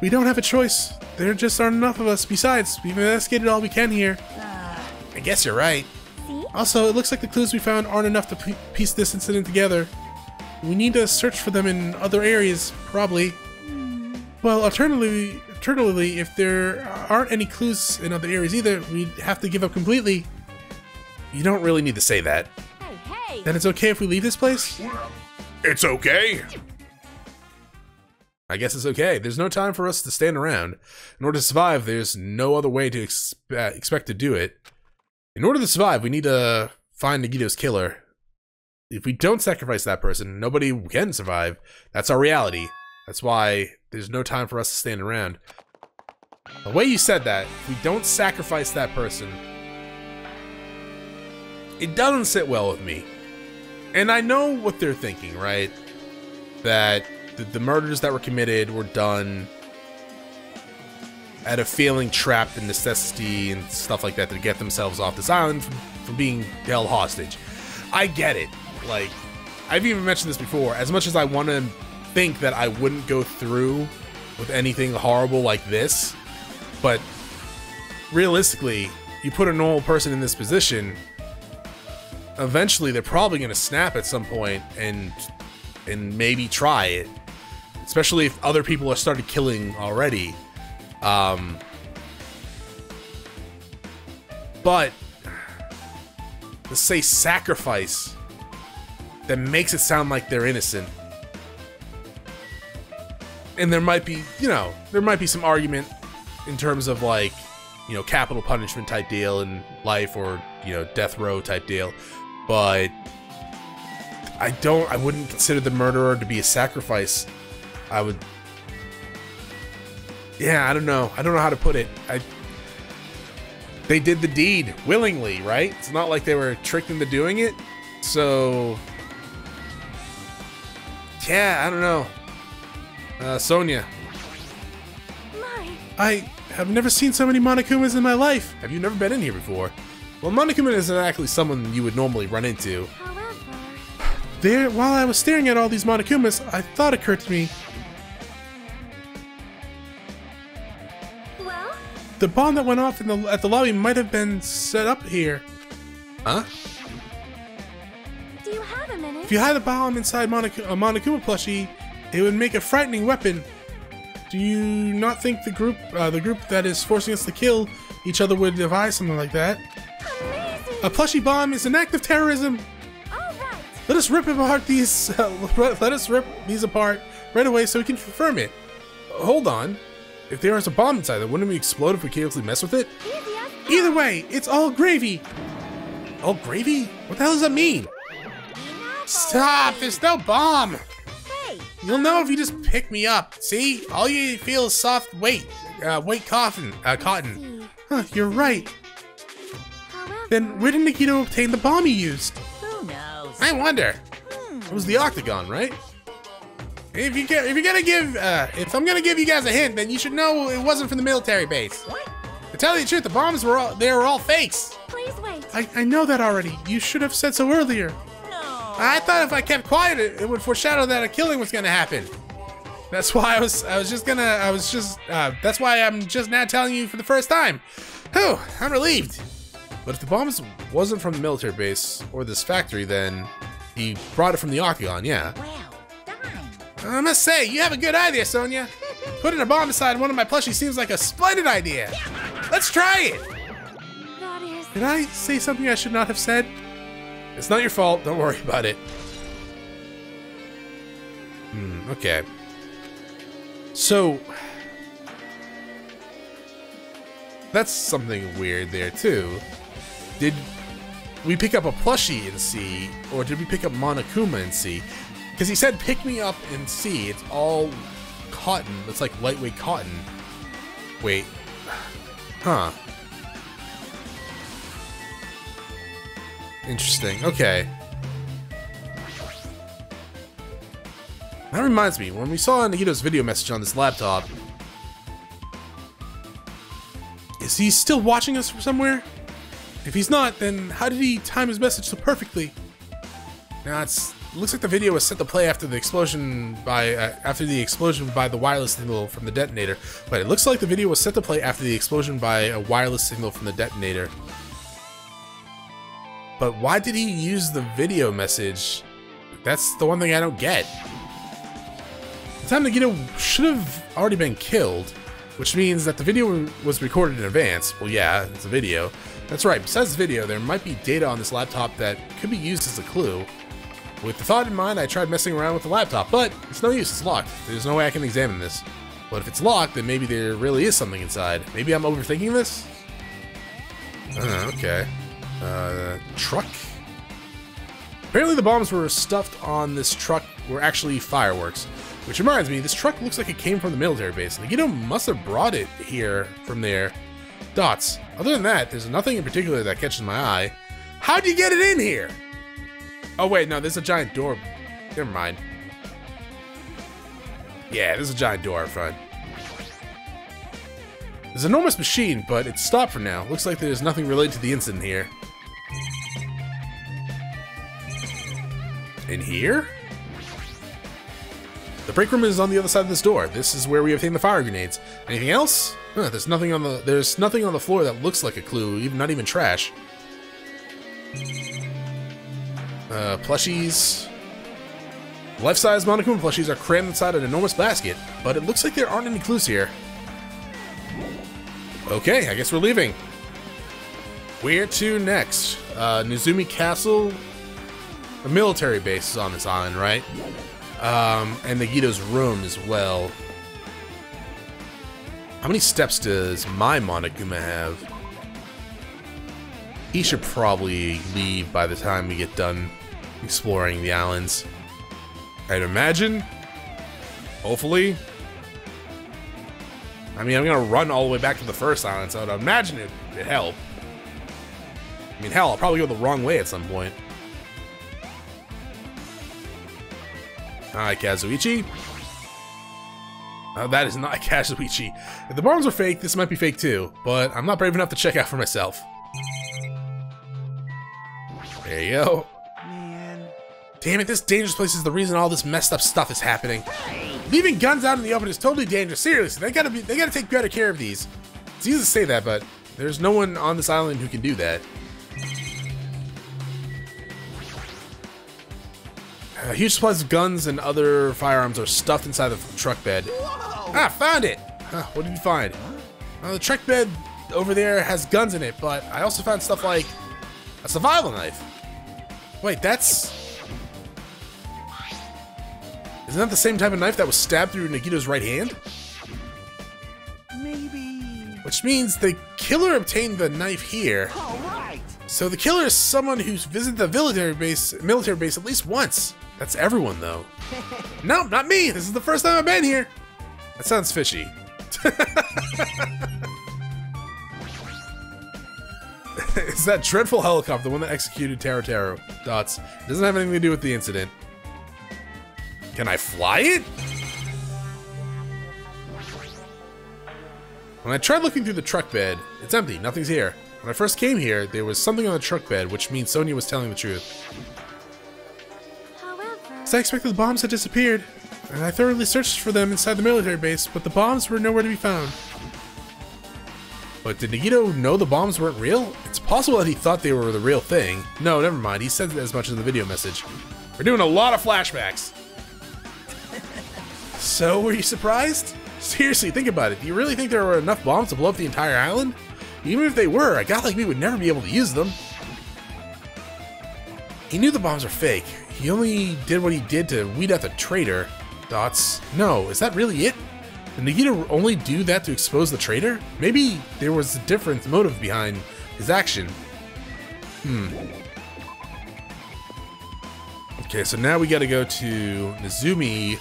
We don't have a choice. There just aren't enough of us. Besides, we've investigated all we can here. I guess you're right. See? Also, it looks like the clues we found aren't enough to piece this incident together. We need to search for them in other areas, probably. Well, alternatively, if there aren't any clues in other areas either, we'd have to give up completely. You don't really need to say that. Hey! Then it's okay if we leave this place? It's okay! I guess it's okay. There's no time for us to stand around. In order to survive, there's no other way to expect to do it. In order to survive, we need to find Nagito's killer. If we don't sacrifice that person, nobody can survive. That's our reality. That's why there's no time for us to stand around. The way you said that, if we don't sacrifice that person, it doesn't sit well with me. And I know what they're thinking, right? That the murders that were committed were done out of feeling trapped in necessity and stuff like that to get themselves off this island from being held hostage. I get it. Like, I've even mentioned this before. As much as I want to think that I wouldn't go through with anything horrible like this, but realistically, you put a normal person in this position, eventually they're probably going to snap at some point and maybe try it. Especially if other people are started killing already. But let's say sacrifice. that makes it sound like they're innocent. And there might be, you know, there might be some argument in terms of like, you know, capital punishment type deal in life or, you know, death row type deal. But I wouldn't consider the murderer to be a sacrifice. I would, yeah, I don't know. I don't know how to put it. They did the deed willingly, right? It's not like they were tricked into doing it. So, yeah, I don't know. Sonia. I have never seen so many Monokumas in my life. Have you never been in here before? Well, Monokuma isn't actually someone you would normally run into. However, There, while I was staring at all these Monokumas, a thought occurred to me. well, The bomb that went off at the lobby might have been set up here. Huh? do you have a minute? If you had a bomb inside a Monokuma plushie, it would make a frightening weapon. Do you not think the group that is forcing us to kill each other would devise something like that? Amazing! A plushie bomb is an act of terrorism. All right. Let us rip these apart right away so we can confirm it. Hold on. If there is a bomb inside there, wouldn't we explode if we carelessly mess with it? Easy as Either way, it's all gravy. All gravy? What the hell does that mean? Stop! There's no bomb. Hey, You'll know if you just pick me up. See? All you feel is soft weight cotton. Huh, you're right. however, Then where did Nikito obtain the bomb he used? Who knows? I wonder. It was the octagon, right? If I'm gonna give you guys a hint, then you should know it wasn't from the military base. To tell you the truth, the bombs were all fakes. please wait. I know that already. You should have said so earlier. No. I thought if I kept quiet, it would foreshadow that a killing was gonna happen. That's why that's why I'm just now telling you for the first time. Whew, I'm relieved. But if the bombs wasn't from the military base or this factory, then he brought it from the octagon, yeah. Well done. I must say, you have a good idea, Sonia. Putting a bomb inside one of my plushies seems like a splendid idea. Let's try it. That is. Did I say something I should not have said? It's not your fault. Don't worry about it. Okay. So, that's something weird there, too. Did we pick up a plushie in C, or did we pick up Monokuma in C? Because he said pick me up in C. It's all cotton. It's like lightweight cotton. Wait. Huh. Interesting. Okay. That reminds me, when we saw Nikito's video message on this laptop, is he still watching us from somewhere? If he's not, then how did he time his message so perfectly? Now it looks like the video was set to play after the explosion by the wireless signal from the detonator. But it looks like the video was set to play after the explosion by a wireless signal from the detonator. But why did he use the video message? That's the one thing I don't get. The time Nikito should have already been killed, which means that the video was recorded in advance. Well, yeah, it's a video. That's right, besides the video, there might be data on this laptop that could be used as a clue. With the thought in mind, I tried messing around with the laptop, but it's no use, it's locked. There's no way I can examine this. But if it's locked, then maybe there really is something inside. Maybe I'm overthinking this? Okay. Truck? Apparently the bombs were stuffed on this truck were actually fireworks. Which reminds me, this truck looks like it came from the military base. Nikito must have brought it here from there. Dots. Other than that, there's nothing in particular that catches my eye. How'd you get it in here? Oh wait, no, there's a giant door. Never mind. Yeah, there's a giant door up front. There's an enormous machine, but it's stopped for now. Looks like there's nothing related to the incident here. In here? The break room is on the other side of this door. This is where we obtain the fire grenades. Anything else? Huh, there's nothing on the floor that looks like a clue, not even trash. Plushies. Life-size Monokuma plushies are crammed inside an enormous basket, but it looks like there aren't any clues here. Okay, I guess we're leaving. Where to next? Nizumi Castle? a military base is on this island, right? And Nagito's room as well. How many steps does my Monokuma have? He should probably leave by the time we get done exploring the islands. I'd imagine. Hopefully. I mean, I'm gonna run all the way back to the first island, so I'd imagine it'd help. I mean, hell, I'll probably go the wrong way at some point. Alright, Kazuichi. That is not Kazuichi. If the bombs are fake, this might be fake too, but I'm not brave enough to check out for myself. There you go. Man. Damn it, this dangerous place is the reason all this messed up stuff is happening. Leaving guns out in the open is totally dangerous. Seriously, they gotta take better care of these. It's easy to say that, but there's no one on this island who can do that. Huge supplies of guns and other firearms are stuffed inside the truck bed. Whoa. Ah, found it! Huh, what did you find? The truck bed over there has guns in it, but I also found stuff like a survival knife. Wait, that's... Isn't that the same type of knife that was stabbed through Nagito's right hand? Maybe. Which means the killer obtained the knife here. All right. So the killer is someone who's visited the military base at least once. That's everyone, though. No, not me. This is the first time I've been here. That sounds fishy. It's that dreadful helicopter, the one that executed Taro. Dots. Doesn't have anything to do with the incident. Can I fly it? When I tried looking through the truck bed, it's empty. Nothing's here. When I first came here, there was something on the truck bed, which means Sonia was telling the truth. However, As I expected, the bombs had disappeared, and I thoroughly searched for them inside the military base, but the bombs were nowhere to be found. But did Nagito know the bombs weren't real? It's possible that he thought they were the real thing. No, never mind. He said as much in the video message. We're doing a lot of flashbacks. So, were you surprised? Seriously, think about it. Do you really think there were enough bombs to blow up the entire island? Even if they were, a guy like me would never be able to use them. He knew the bombs were fake. He only did what he did to weed out the traitor. Dots. No, is that really it? Did Nagito only do that to expose the traitor? Maybe there was a different motive behind his action. Okay, so now we gotta go to Nezumi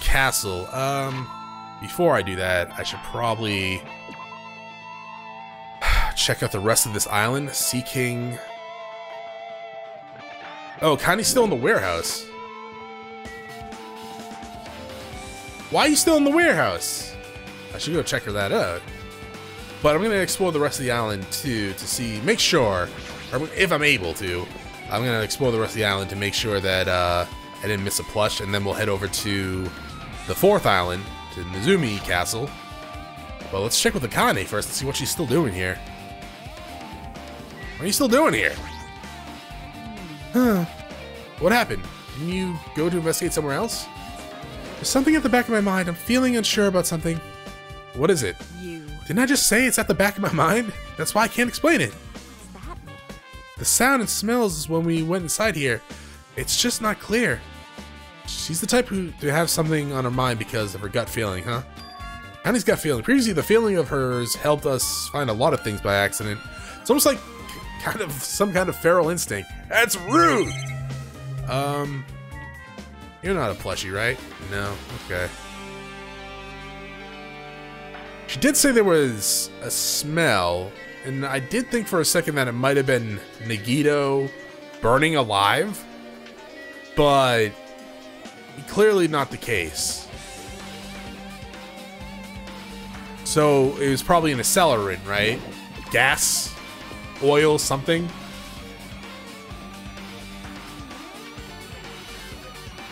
Castle. Before I do that, I should probably check out the rest of this island, seeking... Oh, Connie's still in the warehouse. Why are you still in the warehouse? I should go check her that out. But I'm gonna explore the rest of the island too, to see, make sure, or if I'm able to, I'm gonna explore the rest of the island to make sure that I didn't miss a plush, and then we'll head over to the fourth island, to Nezumi Castle. Well, let's check with Akane first and see what she's still doing here. What are you still doing here? Huh. What happened? Didn't you go to investigate somewhere else? There's something at the back of my mind. I'm feeling unsure about something. What is it? You. Didn't I just say it's at the back of my mind? That's why I can't explain it. what's that mean? The sound and smells when we went inside here. It's just not clear. She's the type to have something on her mind because of her gut feeling, huh? Connie's gut feeling. Previously, the feeling of hers helped us find a lot of things by accident. It's almost like some kind of feral instinct. That's rude! You're not a plushie, right? No? Okay. She did say there was a smell, and I did think for a second that it might have been Nagito burning alive, but clearly not the case. So it was probably an accelerant, right? Gas? Oil? Something?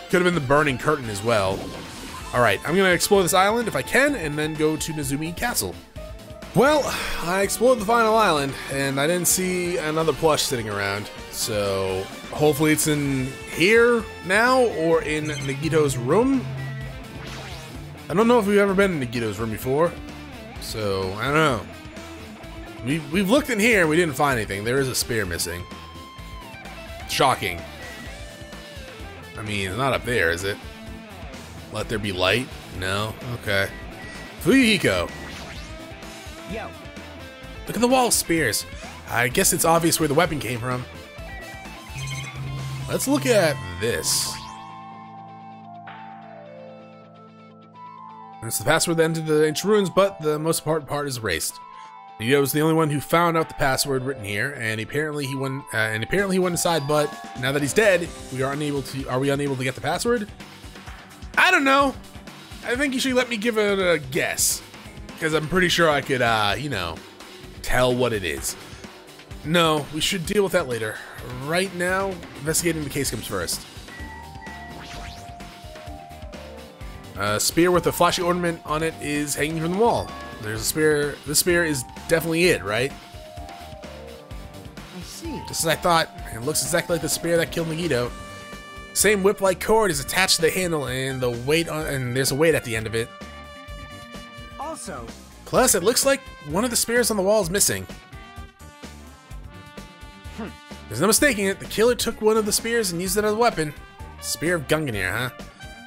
Could have been the burning curtain as well. Alright, I'm gonna explore this island if I can, and then go to Nezumi Castle. Well, I explored the final island, and I didn't see another plush sitting around. So, hopefully it's in here now, or in Nagito's room. I don't know if we've ever been in Nagito's room before, so I don't know. We've looked in here, we didn't find anything. There is a spear missing. Shocking. mean, it's not up there, is it? Let there be light? No? Okay. Fuyuhiko. Yo. Look at the wall of spears. I guess it's obvious where the weapon came from. Let's look at this. It's the password that entered the ancient ruins, but the most important part is erased. Nagito was the only one who found out the password written here, and apparently he went inside. But now that he's dead, are we unable to get the password? I don't know. I think you should let me give it a guess, because I'm pretty sure I could, you know, tell what it is. No, we should deal with that later. Right now, investigating the case comes first. A spear with a flashy ornament on it is hanging from the wall. There's a spear. This spear is definitely it, right? I see. Just as I thought. It looks exactly like the spear that killed Nagito. Same whip-like cord is attached to the handle, and there's a weight at the end of it. Also, Plus, it looks like one of the spears on the wall is missing. There's no mistaking it. The killer took one of the spears and used it as a weapon. Spear of Gunganir, huh?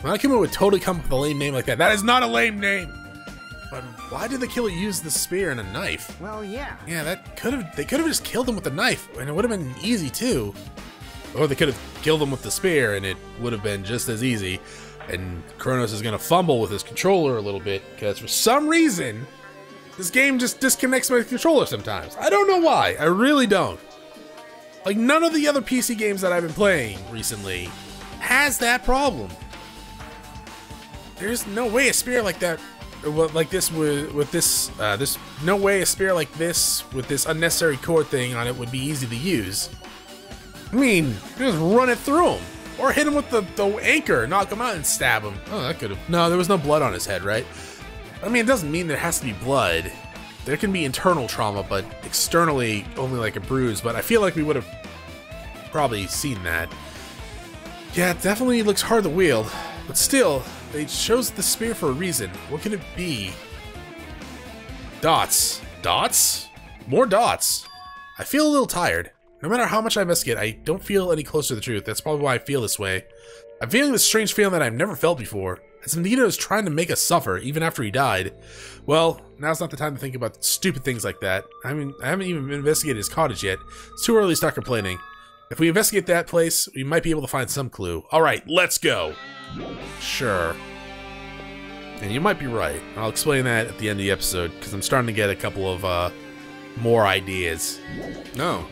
Monokuma would totally come up with a lame name like that. That is not a lame name! But why did the killer use the spear and a knife? well, yeah. Yeah, they could have just killed him with the knife, and it would have been easy too. Or they could have killed him with the spear, and it would have been just as easy. And Chronos is gonna fumble with his controller a little bit, because for some reason, this game just disconnects my controller sometimes. I don't know why. I really don't. Like, none of the other PC games that I've been playing recently has that problem. There's no way a spear like that, like this with this, there's no way a spear like this with this unnecessary cord thing on it would be easy to use. I mean, just run it through him, or hit him with the anchor, knock him out and stab him. Oh, that could have. No, there was no blood on his head, right? I mean, it doesn't mean there has to be blood. There can be internal trauma, but externally only like a bruise. But I feel like we would have probably seen that. Yeah, it definitely looks hard to wield, but still. They chose the spear for a reason. What could it be? Dots. Dots? More dots. I feel a little tired. No matter how much I investigate, I don't feel any closer to the truth. That's probably why I feel this way. I'm feeling this strange feeling that I've never felt before. As if Nagito is trying to make us suffer, even after he died. Well, now's not the time to think about stupid things like that. I mean, I haven't even investigated his cottage yet. It's too early to start complaining. If we investigate that place, we might be able to find some clue. Alright, let's go! Sure. And you might be right. I'll explain that at the end of the episode, because I'm starting to get a couple of more ideas. No.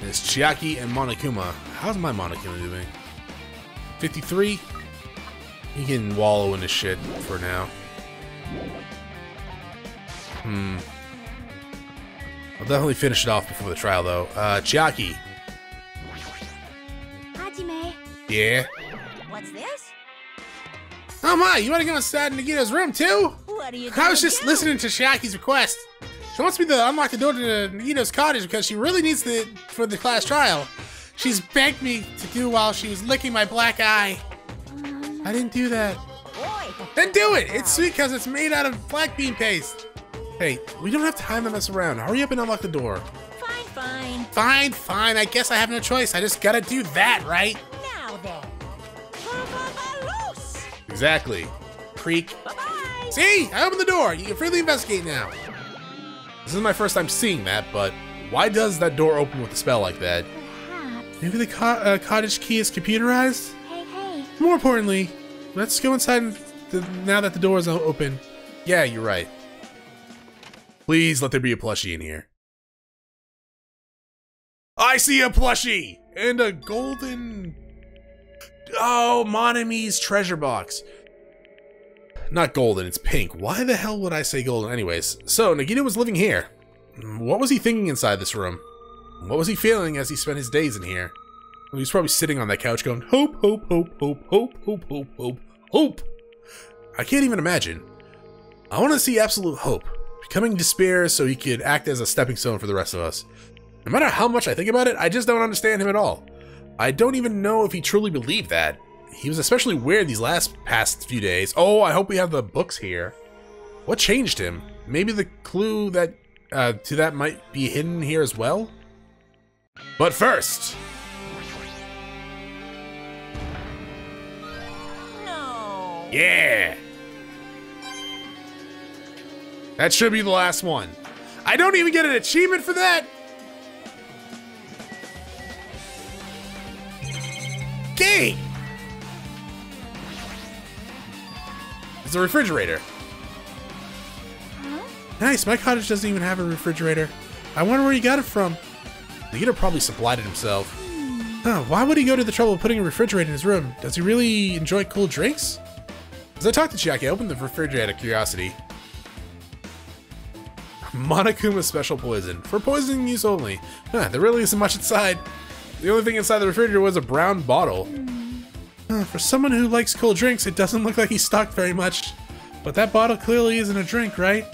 It's Chiaki and Monokuma. How's my Monokuma doing? 53? He can wallow in his shit for now. I'll definitely finish it off before the trial, though. Chiaki. Hajime. Yeah? What's this? Oh my, you wanna go inside Nagito's room, too? What are you I was gonna just do? listening to Chiaki's request. She wants me to unlock the door to Nagito's cottage because she really needs it for the class trial. She's begged me to do while she was licking my black eye. I didn't do that. Boy. Then do it! It's sweet because it's made out of black bean paste. Hey, we don't have time to mess around. Hurry up and unlock the door. Fine, fine. Fine, fine. I guess I have no choice. I just gotta do that, right? Now then. Loose. Exactly. Creak. Bye-bye. See? I opened the door. You can freely investigate now. This is my first time seeing that, but why does that door open with a spell like that? Perhaps. Maybe the cottage key is computerized? Hey, hey. More importantly, let's go inside now that the door is open. Yeah, you're right. Please let there be a plushie in here. I see a plushie! And a golden... Oh, Monami's treasure box. Not golden, it's pink. Why the hell would I say golden? Anyways, so Nagito was living here. What was he thinking inside this room? What was he feeling as he spent his days in here? Well, he was probably sitting on that couch going, hope, hope, hope, hope, hope, hope, hope, hope, hope. I can't even imagine. I want to see absolute hope. Becoming despair so he could act as a stepping stone for the rest of us. No matter how much I think about it, I just don't understand him at all. I don't even know if he truly believed that. He was especially weird these past few days. Oh, I hope we have the books here. What changed him? Maybe the clue that to that might be hidden here as well? But first... Yeah! That should be the last one. I don't even get an achievement for that! Game! It's a refrigerator. Huh? Nice, my cottage doesn't even have a refrigerator. I wonder where he got it from. The eater probably supplied it himself. Huh, why would he go to the trouble of putting a refrigerator in his room? Does he really enjoy cool drinks? As I talked to Chiaki, I opened the refrigerator out of curiosity. Monokuma special poison. For poisoning use only. Huh, there really isn't much inside. The only thing inside the refrigerator was a brown bottle. For someone who likes cold drinks, it doesn't look like he's stocked very much. But that bottle clearly isn't a drink, right?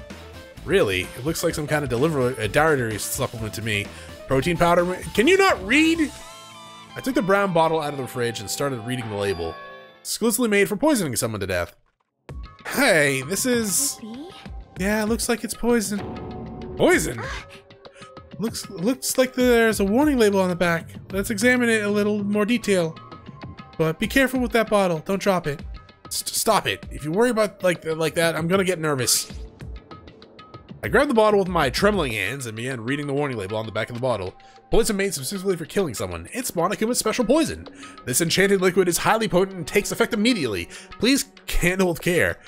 Really? It looks like some kind of dietary supplement to me. Protein powder. Can you not read? I took the brown bottle out of the fridge and started reading the label. Exclusively made for poisoning someone to death. Hey, this is... Be? Yeah, it looks like it's poison. Poison? Looks like there's a warning label on the back. Let's examine it in a little more detail. But be careful with that bottle. Don't drop it. Stop it. If you worry about like that, I'm gonna get nervous. I grabbed the bottle with my trembling hands and began reading the warning label on the back of the bottle. Poison made specifically for killing someone. It's Monokuma's special poison. This enchanted liquid is highly potent and takes effect immediately. Please handle with care.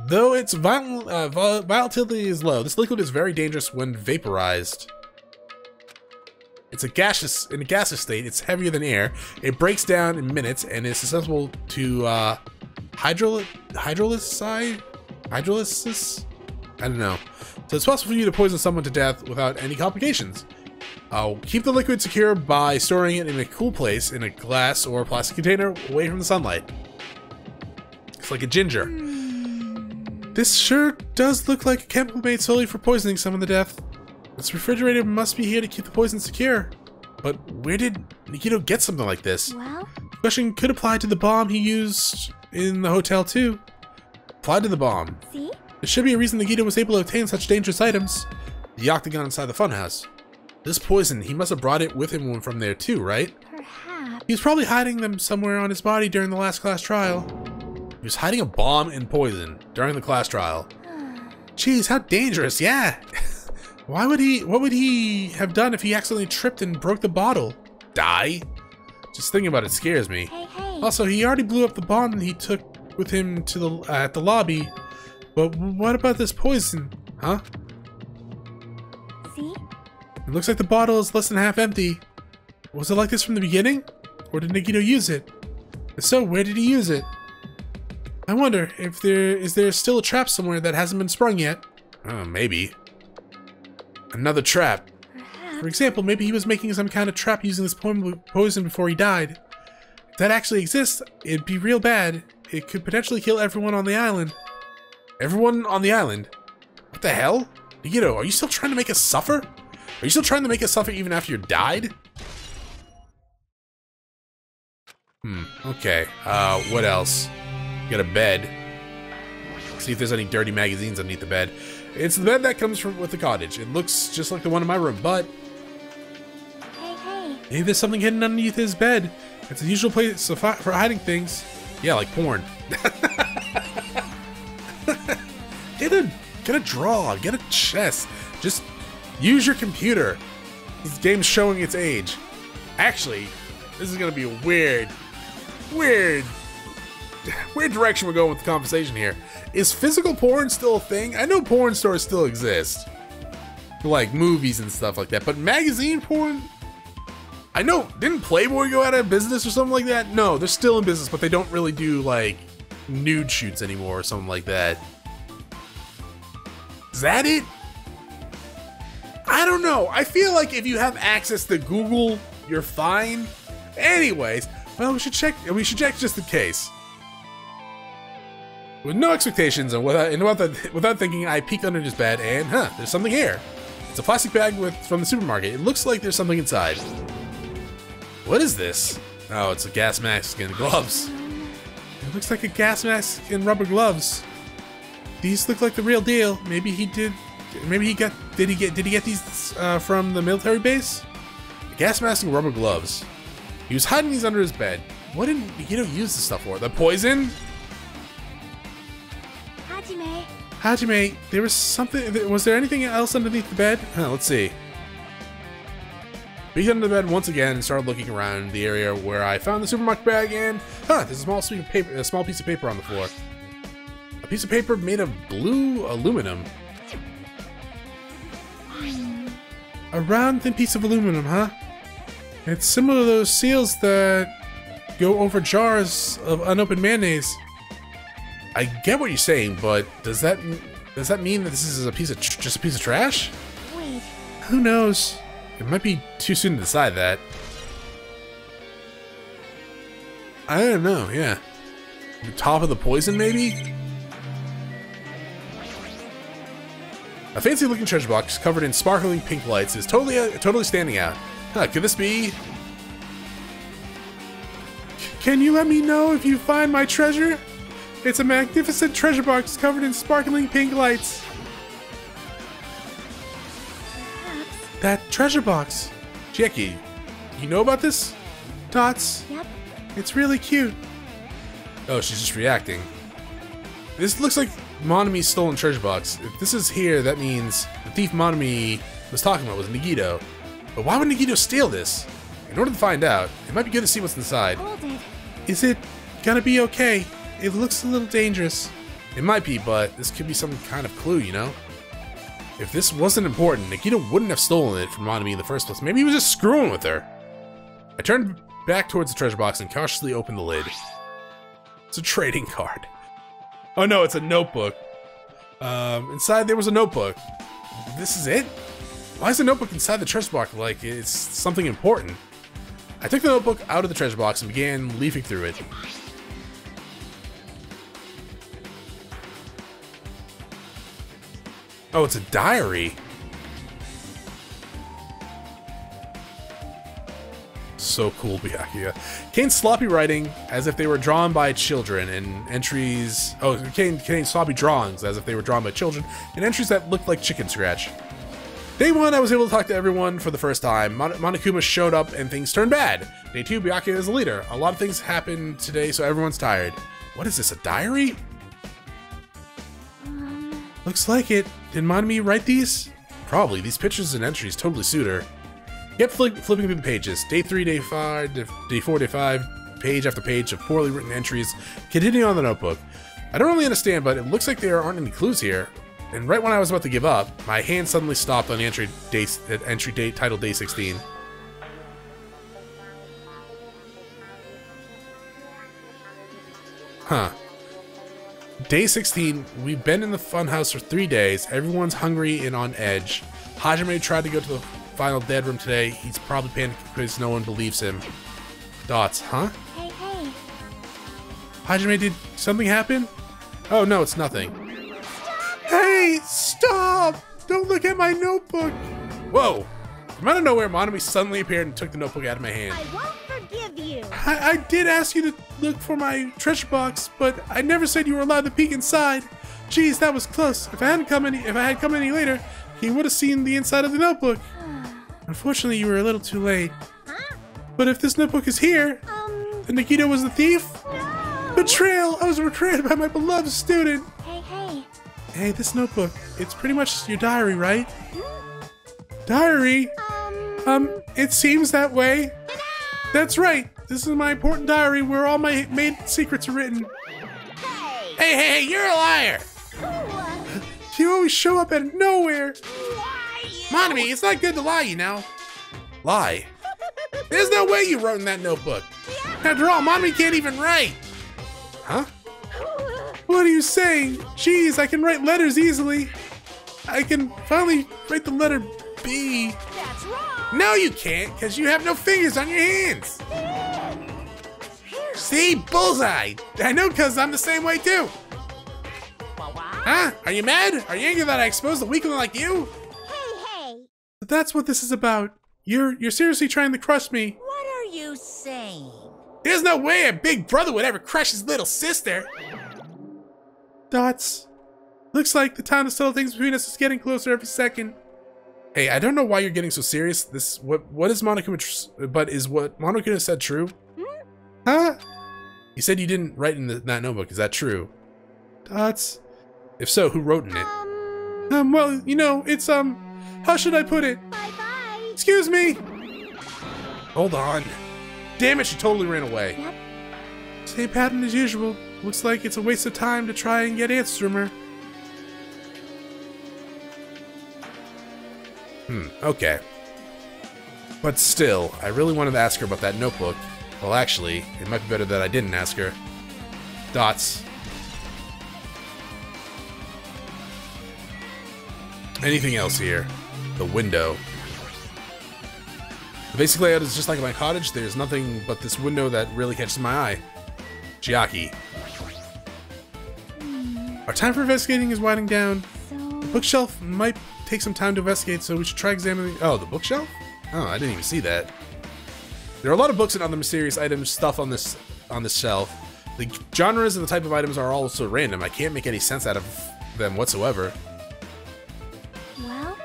Though its volatility is low, this liquid is very dangerous when vaporized. It's in a gaseous state. It's heavier than air. It breaks down in minutes and is susceptible to hydrolysis? I don't know. So it's possible for you to poison someone to death without any complications. Keep the liquid secure by storing it in a cool place in a glass or plastic container away from the sunlight. It's like a ginger. This sure does look like a chemical made solely for poisoning someone to death. This refrigerator must be here to keep the poison secure. But where did Nikito get something like this? Well, The question could apply to the bomb he used in the hotel too. Applied to the bomb. see? There should be a reason Nikito was able to obtain such dangerous items. The octagon inside the funhouse. This poison, he must have brought it with him from there too, right? Perhaps. He was probably hiding them somewhere on his body during the last class trial. He was hiding a bomb and poison during the class trial. Jeez, how dangerous, yeah. What would he have done if he accidentally tripped and broke the bottle? Die? Just thinking about it scares me. Hey, hey. Also, he already blew up the bomb he took with him to the at the lobby. But what about this poison? Huh? See? It looks like the bottle is less than half empty. Was it like this from the beginning? Or did Nikito use it? If so, where did he use it? I wonder if there still a trap somewhere that hasn't been sprung yet. Maybe. Another trap. Perhaps. For example, maybe he was making some kind of trap using this poison before he died. If that actually exists, it'd be real bad. It could potentially kill everyone on the island. Everyone on the island? What the hell? Nikito, are you still trying to make us suffer? Are you still trying to make us suffer even after you died? Okay. What else? Got a bed. See if there's any dirty magazines underneath the bed. It's the bed that comes with the cottage. It looks just like the one in my room, but Hey, hey. Maybe there's something hidden underneath his bed. It's the usual place for hiding things. yeah, like porn. Get a draw, get a chess. Just use your computer. This game's showing its age. Actually, this is gonna be a weird direction we're going with the conversation here. Is physical porn still a thing? I know porn stores still exist. For like movies and stuff like that, but magazine porn? I know, didn't Playboy go out of business or something like that? No, they're still in business, but they don't really do like nude shoots anymore or something like that. Is that it? I don't know. I feel like if you have access to Google, you're fine. Anyways, well, we should check just in case. With no expectations and without thinking, I peeked under his bed and, there's something here. It's a plastic bag from the supermarket. It looks like there's something inside. What is this? Oh, it's a gas mask and gloves. It looks like a gas mask and rubber gloves. These look like the real deal. Maybe he did. Maybe he got. Did he get these from the military base? A gas mask and rubber gloves. He was hiding these under his bed. What did Nikito use this stuff for? The poison? Hajime, there was something. Was there anything else underneath the bed? Let's see. We got into the bed once again and started looking around the area where I found the supermarket bag and there's a small piece of paper on the floor. A piece of paper made of blue aluminum. A round thin piece of aluminum, huh? It's similar to those seals that go over jars of unopened mayonnaise. I get what you're saying, but does that mean that this is just a piece of trash? Wait. Who knows? It might be too soon to decide that. I don't know, yeah. The top of the poison, maybe? A fancy-looking treasure box covered in sparkling pink lights is totally standing out. Huh, could this be? Can you let me know if you find my treasure? It's a magnificent treasure box covered in sparkling pink lights. Perhaps. That treasure box. Jackie, you know about this? Dots. Yep. It's really cute. Oh, she's just reacting. This looks like Monomi's stolen treasure box. If this is here, that means the thief Monomi was talking about was Nagito. But why would Nagito steal this? In order to find out, it might be good to see what's inside. Hold it. Is it gonna be okay? It looks a little dangerous. It might be, but this could be some kind of clue, you know? If this wasn't important, Nagito wouldn't have stolen it from Monomi in the first place. Maybe he was just screwing with her. I turned back towards the treasure box and cautiously opened the lid. It's a trading card. Oh no, it's a notebook. Inside there was a notebook. This is it? Why is the notebook inside the treasure box like it's something important? I took the notebook out of the treasure box and began leafing through it. Oh, it's a diary. So cool, Byakuya. Kane's sloppy writing as if they were drawn by children, and entries... Oh, Kane's sloppy drawings as if they were drawn by children, and entries that looked like chicken scratch. Day 1, I was able to talk to everyone for the first time. Monokuma showed up and things turned bad. Day 2, Byakuya is the leader. A lot of things happened today, so everyone's tired. What is this, a diary? Looks like it. Did Monomi write these? Probably. These pictures and entries totally suit her. Kept flipping through the pages. Day 3, day 5, day 4, day 5, page after page of poorly written entries, continuing on the notebook. I don't really understand, but it looks like there aren't any clues here. And right when I was about to give up, my hand suddenly stopped on the entry date titled Day 16. Huh. Day 16, we've been in the funhouse for 3 days. Everyone's hungry and on edge. Hajime tried to go to the final dead room today. He's probably panicking because no one believes him. Dots, huh? Hey, hey. Hajime, did something happen? Oh, no, it's nothing. Hey, stop! Don't look at my notebook! Whoa! From out of nowhere, Monomi suddenly appeared and took the notebook out of my hand. I won't forgive you. I did ask you to look for my treasure box, but I never said you were allowed to peek inside. Geez, that was close. If I had come any later, he would have seen the inside of the notebook. Unfortunately, you were a little too late. Huh? But if this notebook is here, then Nagito was the thief? No. Betrayal! I was betrayed by my beloved student! Hey, hey. Hey, this notebook, it's pretty much your diary, right? Diary? It seems that way. That's right. This is my important diary where all my main secrets are written. Hey, you're a liar! You always show up out of nowhere. Monomi, it's not good to lie, you know. Lie? There's no way you wrote in that notebook. After all, Monomi can't even write. Huh? What are you saying? Jeez, I can write letters easily. I can finally write the letter B. That's wrong. No, you can't, because you have no fingers on your hands. See? Bullseye. I know, because I'm the same way, too. Huh? Are you mad? Are you angry that I exposed a weakling like you? Hey. But that's what this is about. You're seriously trying to crush me. What are you saying? There's no way a big brother would ever crush his little sister. Dots. Looks like the time to settle things between us is getting closer every second. Hey, I don't know why you're getting so serious. What is Monokuma? But is what Monokuma said true? Huh? You said you didn't write in that notebook. Is that true? Dots. If so, who wrote in it? Well, you know, it's, how should I put it? Bye-bye. Excuse me! Hold on. Damn it, she totally ran away. Yep. Same pattern as usual. Looks like it's a waste of time to try and get answers from her. Okay. But still, I really wanted to ask her about that notebook. Well, actually, it might be better that I didn't ask her. Dots. Anything else here? The window. The basic layout is just like my cottage. There's nothing but this window that really catches my eye. Chiaki. Our time for investigating is winding down. The bookshelf might take some time to investigate, so we should try examining... Oh, the bookshelf? Oh, I didn't even see that. There are a lot of books and other mysterious items, stuff on this shelf. The genres and the type of items are also random. I can't make any sense out of them whatsoever. Well?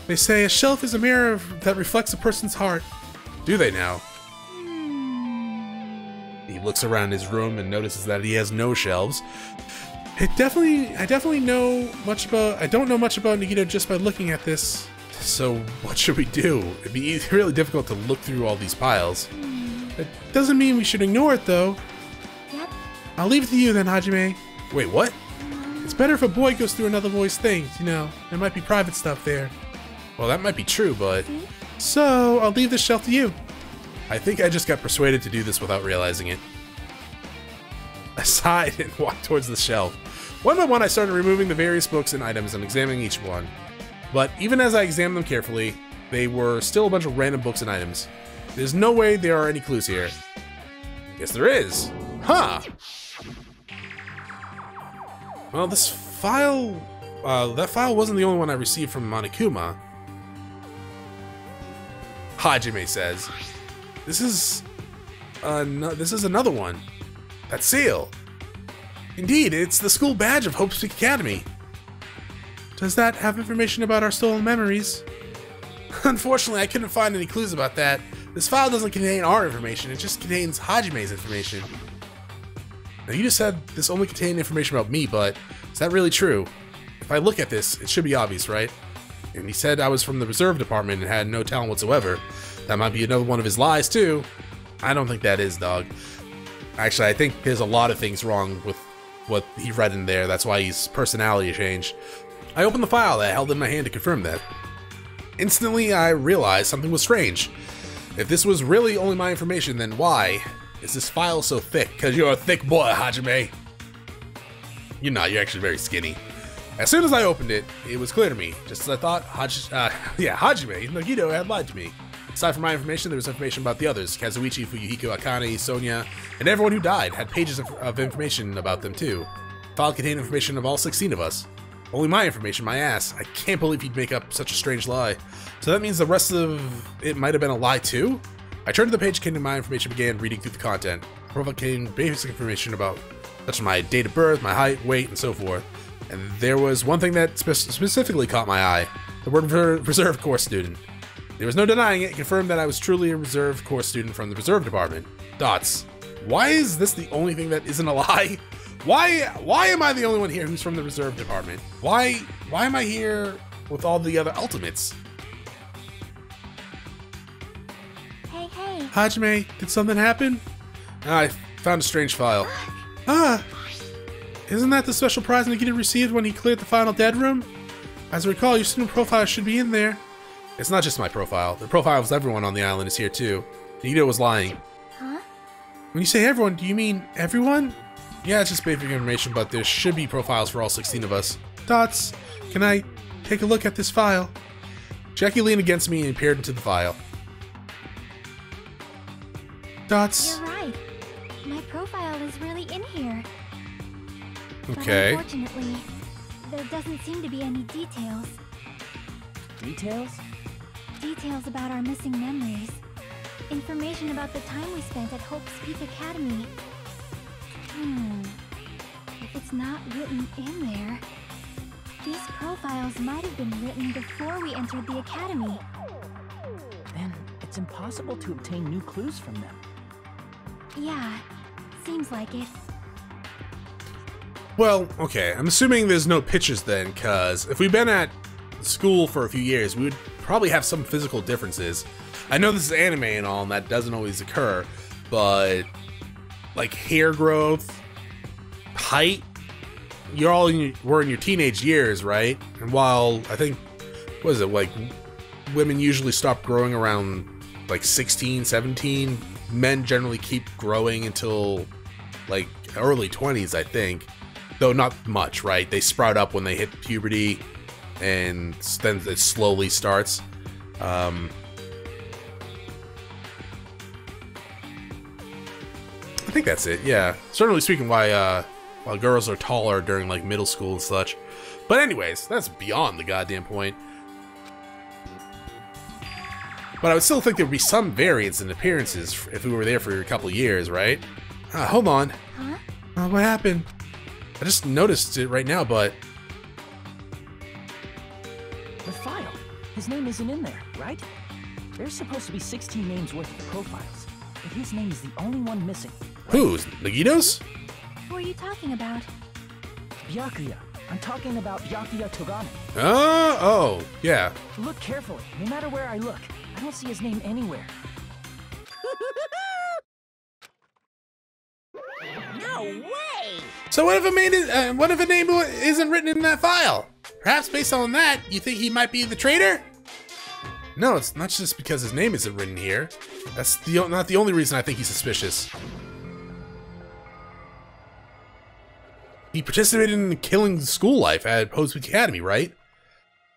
They say a shelf is a mirror that reflects a person's heart. Do they now? He looks around his room and notices that he has no shelves. I definitely know much about... I don't know much about Nagito just by looking at this. So what should we do? It'd be really difficult to look through all these piles. That doesn't mean we should ignore it, though. Yep. I'll leave it to you then, Hajime. Wait, what? It's better if a boy goes through another boy's things, you know. There might be private stuff there. Well, that might be true, but... So, I'll leave this shelf to you. I think I just got persuaded to do this without realizing it. I sighed and walked towards the shelf. One by one, I started removing the various books and items and examining each one. But even as I examined them carefully, they were still a bunch of random books and items. There's no way there are any clues here. Yes, there is. Huh! Well, this file... that file wasn't the only one I received from Monokuma. Hajime says. This is another one. That seal. Indeed, it's the school badge of Hope's Peak Academy. Does that have information about our stolen memories? Unfortunately, I couldn't find any clues about that. This file doesn't contain our information, it just contains Hajime's information. Now, you just said this only contained information about me, but is that really true? If I look at this, it should be obvious, right? And he said I was from the reserve department and had no talent whatsoever. That might be another one of his lies, too. I don't think that is, dog. Actually, I think there's a lot of things wrong with what he read in there. That's why his personality changed. I opened the file that I held in my hand to confirm that. Instantly, I realized something was strange. If this was really only my information, then why is this file so thick? Because you're a thick boy, Hajime. You're not, you're actually very skinny. As soon as I opened it, it was clear to me. Just as I thought, Hajime, Nagito had lied to me. Aside from my information, there was information about the others. Kazuichi, Fuyuhiko, Akane, Sonia, and everyone who died had pages of information about them too. The file contained information of all 16 of us. Only my information, my ass. I can't believe he'd make up such a strange lie. So that means the rest of it might have been a lie too? I turned to the page containing my information and began reading through the content. The profile contained basic information about such as my date of birth, my height, weight, and so forth. And there was one thing that specifically caught my eye. The word reserve course student. There was no denying it. It confirmed that I was truly a reserve course student from the reserve department. Dots. Why is this the only thing that isn't a lie? Why am I the only one here who's from the reserve department? Why am I here with all the other ultimates? Hey. Hajime, did something happen? I found a strange file. Isn't that the special prize Nagito received when he cleared the final dead room? As I recall, your student profile should be in there. It's not just my profile. The profiles of everyone on the island is here too. Nagito was lying. Huh? When you say everyone, do you mean everyone? Yeah, it's just basic information, but there should be profiles for all 16 of us. Dots, can I take a look at this file? Jackie leaned against me and peered into the file. Dots. You're right. My profile is really in here. Okay. But unfortunately, there doesn't seem to be any details. Details? Details about our missing memories. Information about the time we spent at Hope's Peak Academy. If it's not written in there, these profiles might have been written before we entered the academy. Then it's impossible to obtain new clues from them. Yeah, seems like it. Well, okay, I'm assuming there's no pictures then, because if we've been at school for a few years, we would probably have some physical differences. I know this is anime and all, and that doesn't always occur, but like hair growth, height, we're in your teenage years, right? And while I think, what is it, like women usually stop growing around like 16, 17, men generally keep growing until like early 20s, I think. Though not much, right? They sprout up when they hit puberty, and then it slowly starts. I think that's it, yeah. Certainly speaking why girls are taller during like middle school and such. But anyways, that's beyond the goddamn point. But I would still think there would be some variance in appearances if we were there for a couple of years, right? Hold on. Huh? What happened? I just noticed it right now, but... The file. His name isn't in there, right? There's supposed to be 16 names worth of profiles, but his name is the only one missing. Who's? Nagito's? Who are you talking about? Byakuya. I'm talking about Byakuya Togami. Oh, yeah. Look carefully. No matter where I look, I don't see his name anywhere. No way! So what if a name isn't written in that file? Perhaps based on that, you think he might be the traitor? No, it's not just because his name isn't written here. That's not the only reason I think he's suspicious. He participated in killing school life at Post-Week Academy, right?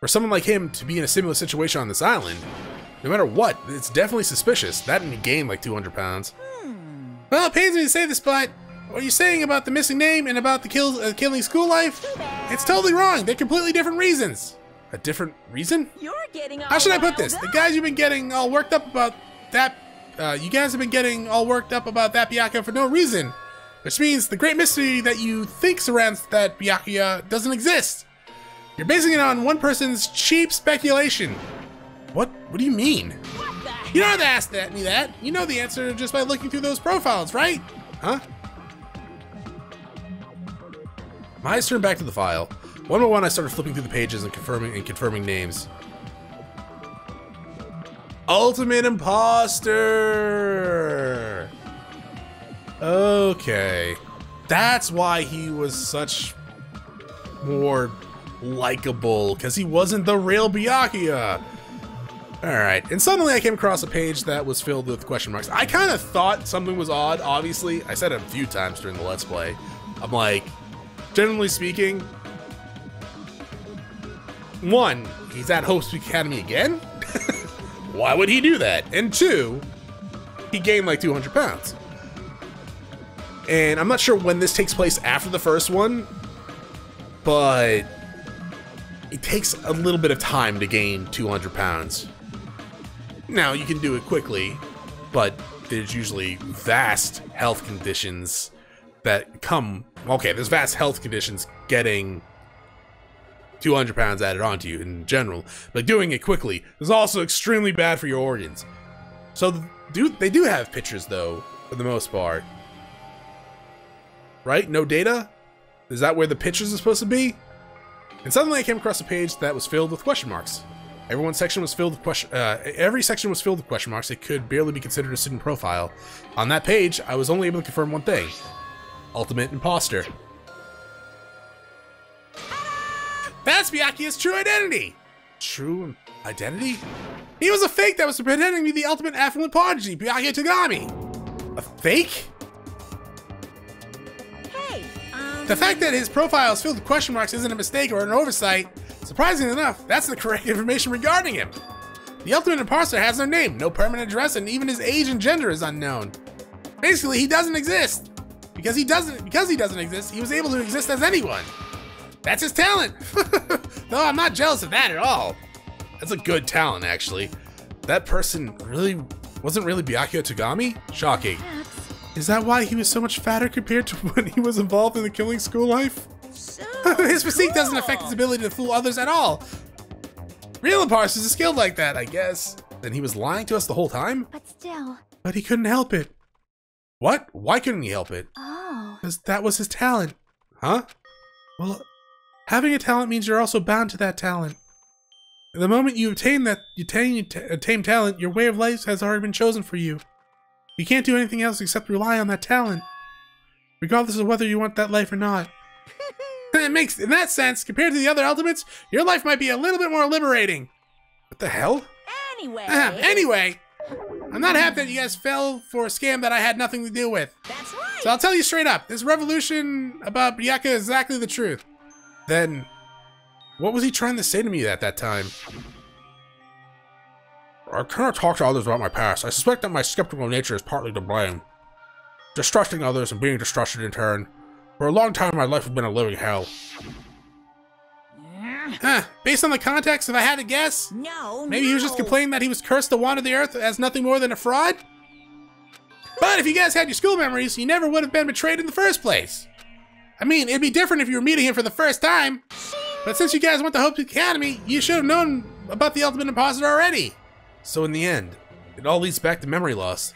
For someone like him to be in a similar situation on this island, no matter what, it's definitely suspicious. That and he gained like 200 pounds. Well, it pains me to say this, but what you're saying about the missing name and about the killing school life, it's totally wrong. They're completely different reasons. A different reason? You're getting all How should I put this? riled The up. guys you've been getting all worked up about that, you guys have been getting all worked up about that Byakuya for no reason. Which means the great mystery that you think surrounds that Byakuya doesn't exist. You're basing it on one person's cheap speculation. What do you mean? What the You don't have to ask me that. You know the answer just by looking through those profiles, right? Huh? My eyes turned back to the file. One by one, I started flipping through the pages and confirming names. Ultimate Imposter! Okay. That's why he was such more likable, because he wasn't the real Byakuya. Alright, and suddenly I came across a page that was filled with question marks. I kind of thought something was odd, obviously. I said it a few times during the Let's Play. I'm like, generally speaking, one, he's at Hope's Academy again? Why would he do that? And two, he gained like 200 pounds. And I'm not sure when this takes place after the first one, but it takes a little bit of time to gain 200 pounds. Now, you can do it quickly, but there's usually vast health conditions that come... Okay, there's vast health conditions getting 200 pounds added onto you in general, but doing it quickly is also extremely bad for your organs. So, they do have pictures, though, for the most part. Right? No data? Is that where the pictures are supposed to be? And suddenly I came across a page that was filled with question marks. Every section was filled with question marks. It could barely be considered a student profile. On that page, I was only able to confirm one thing. Ultimate Imposter. That's Byakuya's true identity! True identity? He was a fake that was pretending to be the ultimate affluent prodigy, Byakuya Togami! A fake? The fact that his profile is filled with question marks isn't a mistake or an oversight. Surprisingly enough, that's the correct information regarding him. The Ultimate Imposter has no name, no permanent address, and even his age and gender is unknown. Basically, he doesn't exist. Because he doesn't exist, he was able to exist as anyone. That's his talent. Though I'm not jealous of that at all. That's a good talent, actually. That person wasn't really Byakuya Togami? Shocking. Is that why he was so much fatter compared to when he was involved in the killing school life? His physique doesn't affect his ability to fool others at all. Real imposters are skilled like that, I guess. Then he was lying to us the whole time? But still. But he couldn't help it. What? Why couldn't he help it? Oh. Because that was his talent. Huh? Well, having a talent means you're also bound to that talent. The moment you attain talent, your way of life has already been chosen for you. You can't do anything else except rely on that talent, regardless of whether you want that life or not. In that sense, compared to the other ultimates, your life might be a little bit more liberating. What the hell? Anyway, I'm not happy that you guys fell for a scam that I had nothing to do with. That's right. So I'll tell you straight up, this revolution about Byakuya is exactly the truth. Then, what was he trying to say to me at that time? I cannot talk to others about my past. I suspect that my skeptical nature is partly to blame. Distrusting others and being distrusted in turn. For a long time, my life has been a living hell. Based on the context, if I had to guess, maybe he was just complaining that he was cursed to wander the earth as nothing more than a fraud? But if you guys had your school memories, you never would have been betrayed in the first place. I mean, it'd be different if you were meeting him for the first time. But since you guys went to Hope Academy, you should have known about the ultimate imposter already. So in the end, it all leads back to memory loss.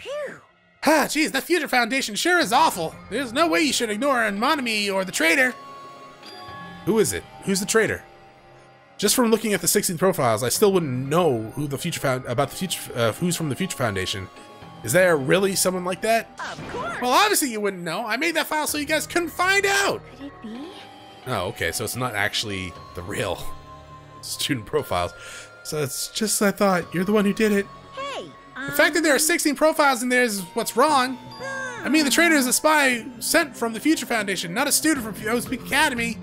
Geez, that Future Foundation sure is awful. There's no way you should ignore Monokuma or the traitor. Who is it? Who's the traitor? Just from looking at the 16 profiles, I still wouldn't know who who's from the Future Foundation. Is there really someone like that? Of course. Well, obviously you wouldn't know. I made that file so you guys couldn't find out. Could it be? Oh, okay, so it's not actually the real student profiles. So it's just I thought, you're the one who did it. Hey. The fact that there are 16 profiles in there is what's wrong. I mean, the traitor is a spy sent from the Future Foundation, not a student from Hope Academy.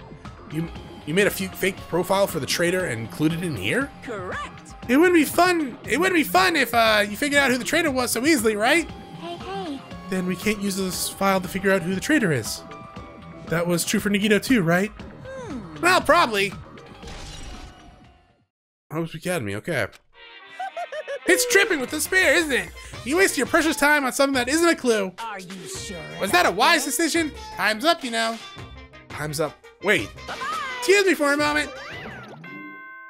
You made a fake profile for the traitor and included it in here? Correct. It wouldn't be fun. It wouldn't be fun if you figured out who the traitor was so easily, right? Hey. Then we can't use this file to figure out who the traitor is. That was true for Nagito too, right? Well, probably. Hope Academy, okay. It's tripping with the spear, isn't it? You waste your precious time on something that isn't a clue. Are you sure? Was that a wise decision? Time's up, you know. Time's up. Wait. Bye-bye. Excuse me for a moment.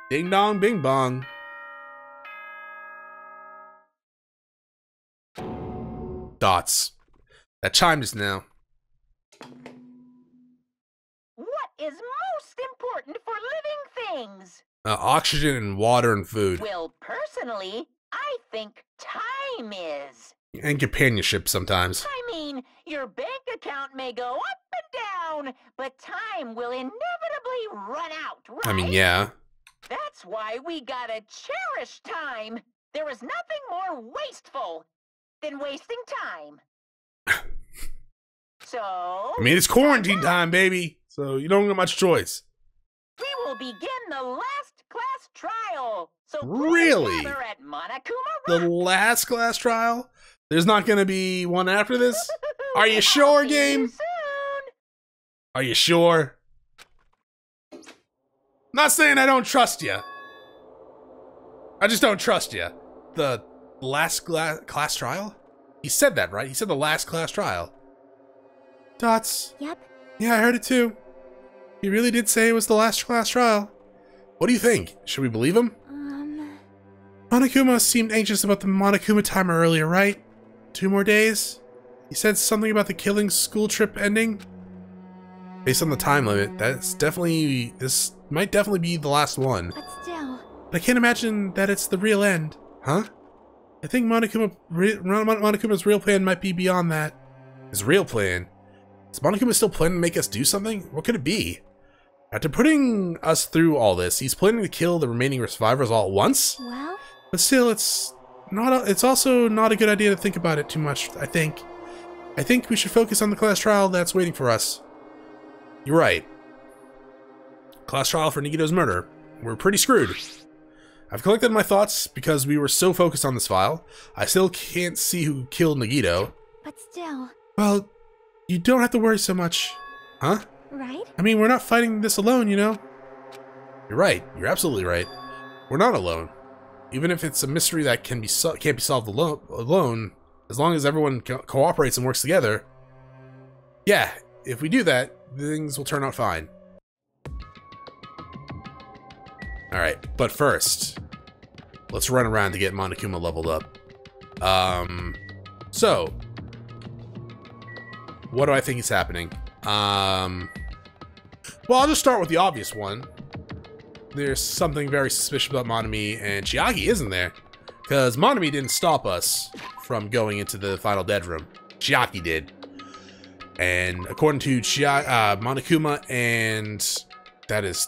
Ding dong, bing bong. Dots. That chimed just now. What is most important for living things? Oxygen and water and food. Well, personally, I think time is. And companionship sometimes. I mean, your bank account may go up and down, but time will inevitably run out, right? I mean, yeah. That's why we gotta cherish time. There is nothing more wasteful than wasting time. So... I mean, it's quarantine time, baby. So you don't get much choice. we will begin the last class trial. So really? gather at Monokuma The last class trial? There's not gonna be one after this? Are you sure, See you game? soon. Are you sure? Not saying I don't trust you. I just don't trust you. The last class trial? He said that, right? He said the last class trial. Dots. Yep. Yeah, I heard it too. He really did say it was the last class trial. What do you think? Should we believe him? Monokuma seemed anxious about the Monokuma timer earlier, right? 2 more days? He said something about the killing school trip ending? Based on the time limit, this might definitely be the last one. But still. But I can't imagine that it's the real end. Huh? I think Monokuma's real plan might be beyond that. His real plan? Is Monokuma still planning to make us do something? What could it be? After putting us through all this, he's planning to kill the remaining survivors all at once? Well? But still, it's also not a good idea to think about it too much, I think. I think we should focus on the class trial that's waiting for us. You're right. Class trial for Nagito's murder. We're pretty screwed. I've collected my thoughts because we were so focused on this file. I still can't see who killed Nagito. But still. Well, you don't have to worry so much. Huh? Right? I mean, we're not fighting this alone, you know? You're right. You're absolutely right. We're not alone. Even if it's a mystery that can't be solved alone, as long as everyone cooperates and works together. Yeah, if we do that, things will turn out fine. Alright, but first, let's run around to get Monokuma leveled up. So, what do I think is happening? Well, I'll just start with the obvious one. There's something very suspicious about Monami, and Chiaki isn't there. Because Monami didn't stop us from going into the final dead room. Chiaki did. And according to Monokuma, and that is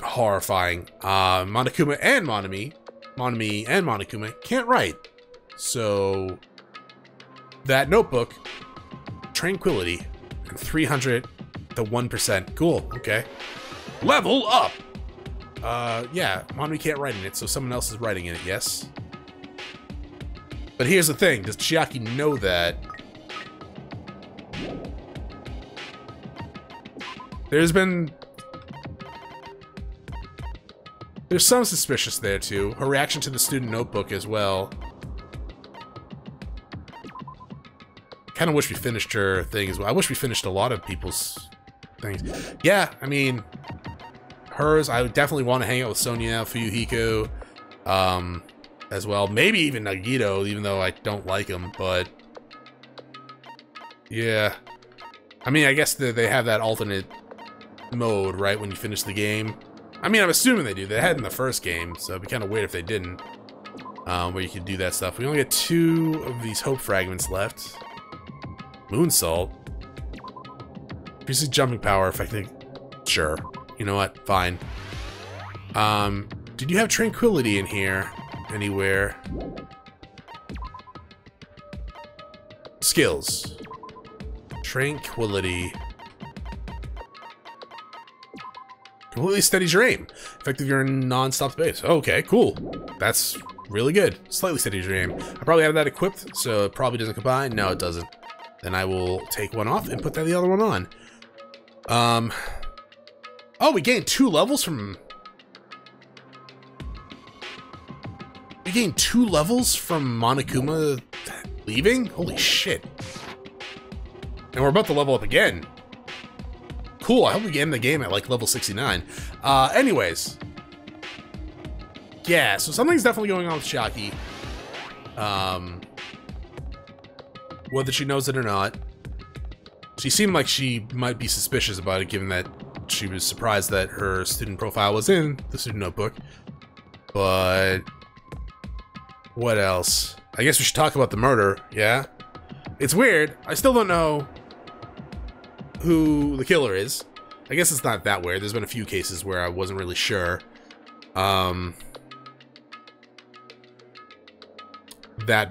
horrifying, Monokuma and Monami and Monokuma can't write. So that notebook, tranquility, and 300 to 1%. Cool, okay. Level up! Yeah, Monami can't write in it, so someone else is writing in it, yes? But here's the thing, does Chiaki know that? There's some suspicious there too. Her reaction to the student notebook as well. Kind of wish we finished her thing as well. I wish we finished a lot of people's things. Yeah, I mean, hers, I would definitely want to hang out with Sonia, Fuyuhiko, as well. Maybe even Nagito, even though I don't like him, but yeah. I mean, I guess they have that alternate mode, right, when you finish the game. I mean, I'm assuming they do. They had in the first game, so it'd be kind of weird if they didn't. Where you could do that stuff. We only get 2 of these hope fragments left. Moonsault. Increases jumping power, affecting... Sure. You know what? Fine. Did you have tranquility in here? Anywhere? Skills. Tranquility. Completely steadies your aim. Effective, you're in non-stop space. Okay, cool. That's really good. Slightly steadies your aim. I probably have that equipped, so it probably doesn't combine. No, it doesn't. Then I will take one off and put the other one on. Oh, we gained 2 levels from... We gained 2 levels from Monokuma leaving? Holy shit. And we're about to level up again. Cool, I hope we get in the game at like level 69. Anyways. Yeah, so something's definitely going on with Chiaki. Whether she knows it or not. She seemed like she might be suspicious about it, given that she was surprised that her student profile was in the student notebook. But what else? I guess we should talk about the murder, yeah? It's weird. I still don't know who the killer is. I guess it's not that weird. There's been a few cases where I wasn't really sure. That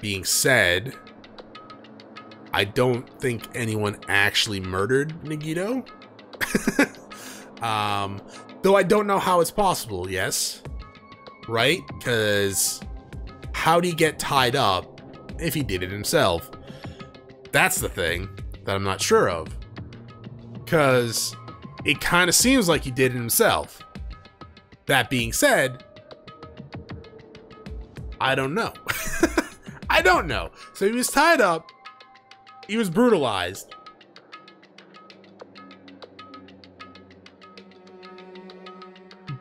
being said, I don't think anyone actually murdered Nagito. Though I don't know how it's possible, yes? Right? Because how'd he get tied up if he did it himself? That's the thing that I'm not sure of. Because it kind of seems like he did it himself. That being said, I don't know. I don't know. So he was tied up. He was brutalized.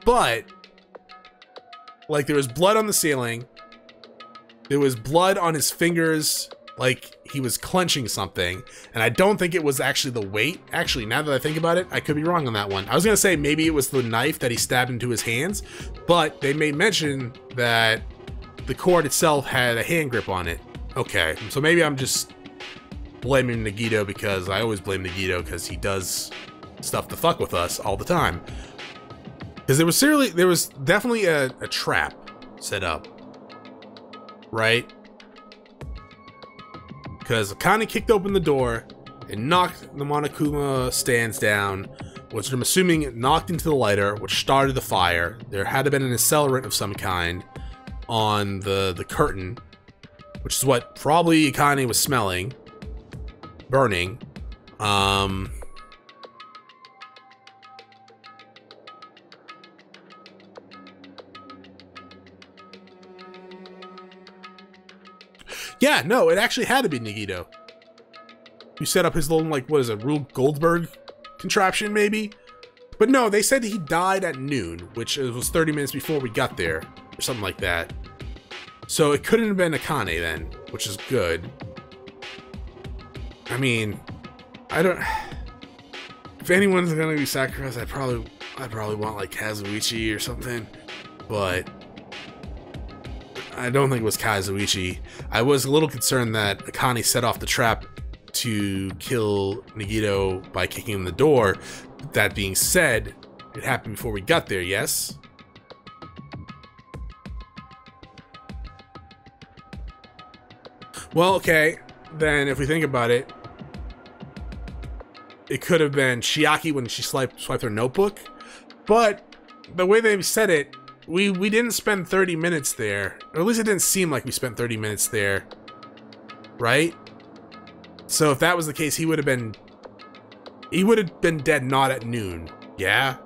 But, like, there was blood on the ceiling. There was blood on his fingers, like he was clenching something. And I don't think it was actually the weight. Actually, now that I think about it, I could be wrong on that one. I was going to say maybe it was the knife that he stabbed into his hands. But they made mention that the cord itself had a hand grip on it. Okay, so maybe I'm just blaming Nagito because I always blame Nagito because he does stuff to fuck with us all the time. Because there was definitely a trap set up, right? Because Akane kicked open the door and knocked the Monokuma stands down, which I'm assuming it knocked into the lighter, which started the fire. There had to have been an accelerant of some kind on the curtain, which is what probably Akane was smelling, burning. Yeah, no, it actually had to be Nagito. You set up his little, like, what is it, Rube Goldberg contraption, maybe? But no, they said he died at noon, which was 30 minutes before we got there, or something like that. So it couldn't have been Akane then, which is good. I mean, I don't... If anyone's gonna be sacrificed, I'd probably want like Kazuichi or something, but I don't think it was Kazuichi. I was a little concerned that Akane set off the trap to kill Nagito by kicking in the door. That being said, it happened before we got there, yes? Well, okay, then if we think about it, it could have been Chiaki when she swiped her notebook, but the way they said it, we didn't spend 30 minutes there, or at least it didn't seem like we spent 30 minutes there, right? So if that was the case, he would have been dead not at noon, yeah?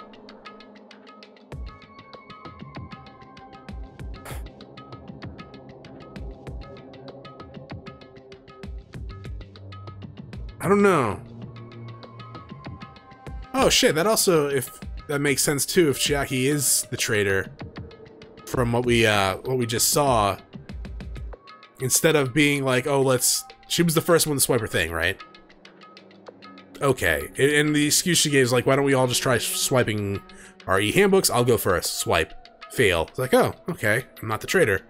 I don't know. Oh shit, that also, if that makes sense too, if Chiaki is the traitor from what we just saw, instead of being like, oh, she was the first one to swipe her thing, right? Okay, and the excuse she gave is like, why don't we all just try swiping our e-handbooks? I'll go first. Swipe. Fail. It's like, oh, okay, I'm not the traitor.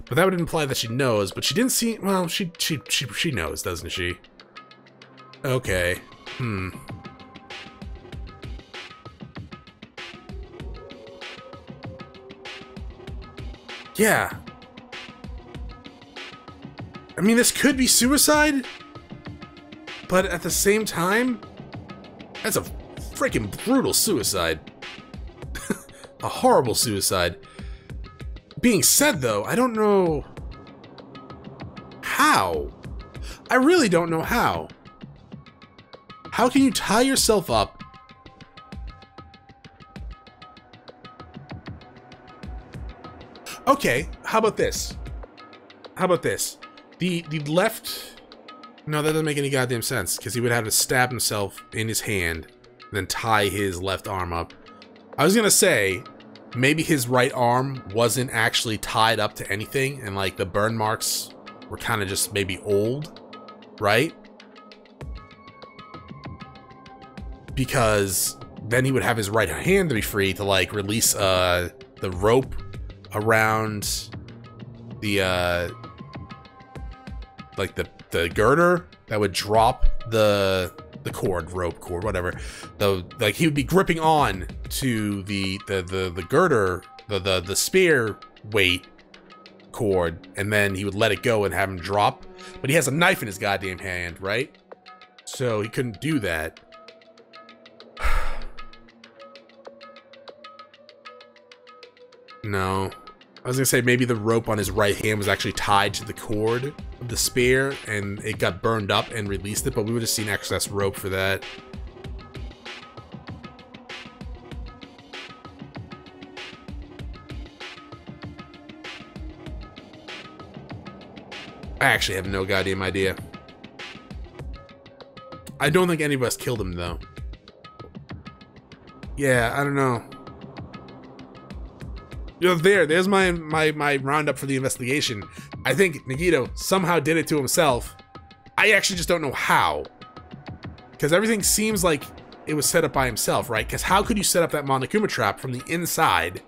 But that would imply that she knows, but she didn't see, well, she knows, doesn't she? Okay. Yeah. I mean, this could be suicide, but at the same time, that's a freaking brutal suicide. A horrible suicide. Being said, though, I don't know how. I really don't know how. How can you tie yourself up okay, how about this? How about this? The left... No, that doesn't make any goddamn sense, because he would have to stab himself in his hand, then tie his left arm up. I was gonna say, maybe his right arm wasn't actually tied up to anything, and like the burn marks were kind of just maybe old, right? Because then he would have his right hand to be free to like release the rope around the like the girder that would drop the rope cord, whatever. Like he would be gripping on to the girder, the spear weight cord, and then he would let it go and have him drop. But he has a knife in his goddamn hand, right? So he couldn't do that. No. I was gonna say maybe the rope on his right hand was actually tied to the cord of the spear and it got burned up and released it, but we would have seen excess rope for that. I actually have no goddamn idea. I don't think any of us killed him though. Yeah, I don't know. You know, there's my roundup for the investigation. I think Nagito somehow did it to himself. I actually just don't know how. Because everything seems like it was set up by himself, right? Because how could you set up that Monokuma trap from the inside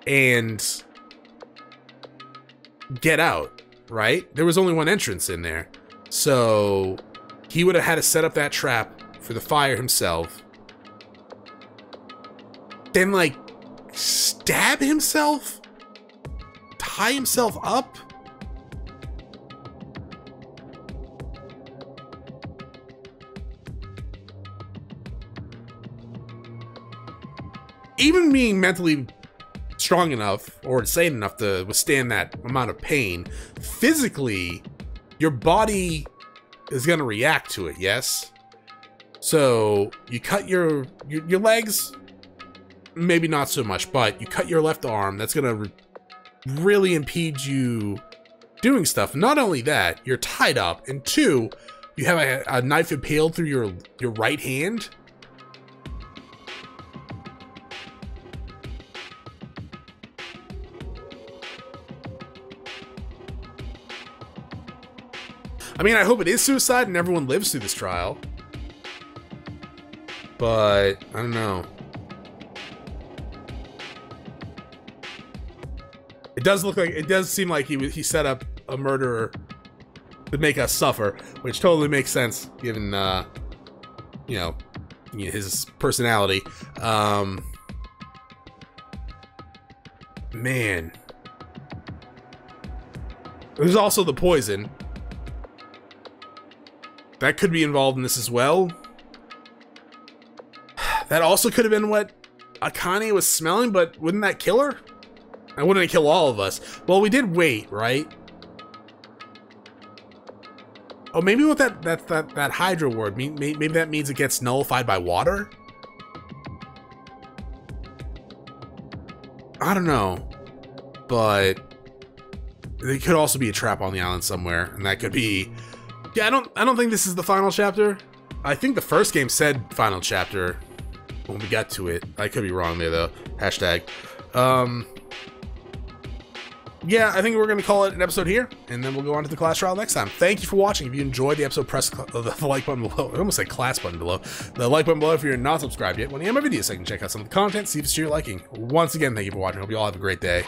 and get out, right? There was only one entrance in there. So he would have had to set up that trap for the fire himself. Then, like, stab himself? Tie himself up? Even being mentally strong enough or sane enough to withstand that amount of pain, physically, your body is going to react to it, yes? So, you cut your legs, maybe not so much, but you cut your left arm, that's going to really impede you doing stuff. Not only that, you're tied up, and two, you have a knife impaled through your right hand. I mean, I hope it is suicide and everyone lives through this trial. but I don't know. It does look like, it does seem like he set up a murderer to make us suffer, which totally makes sense given, you know, his personality. Man. There's also the poison. That could be involved in this as well. That also could have been what Akane was smelling, but wouldn't that kill her? And wouldn't it kill all of us? Well, we did wait, right? Oh, maybe with that Hydra word, maybe that means it gets nullified by water? I don't know. But there could also be a trap on the island somewhere, and that could be... Yeah, I don't think this is the final chapter. I think the first game said final chapter when we got to it. I could be wrong there, though. Hashtag. Yeah, I think we're going to call it an episode here, and then we'll go on to the class trial next time. Thank you for watching. If you enjoyed the episode, press the like button below. I almost said class button below. The like button below if you're not subscribed yet. When you have my videos, so I can check out some of the content, see if it's to your liking. Once again, thank you for watching. Hope you all have a great day.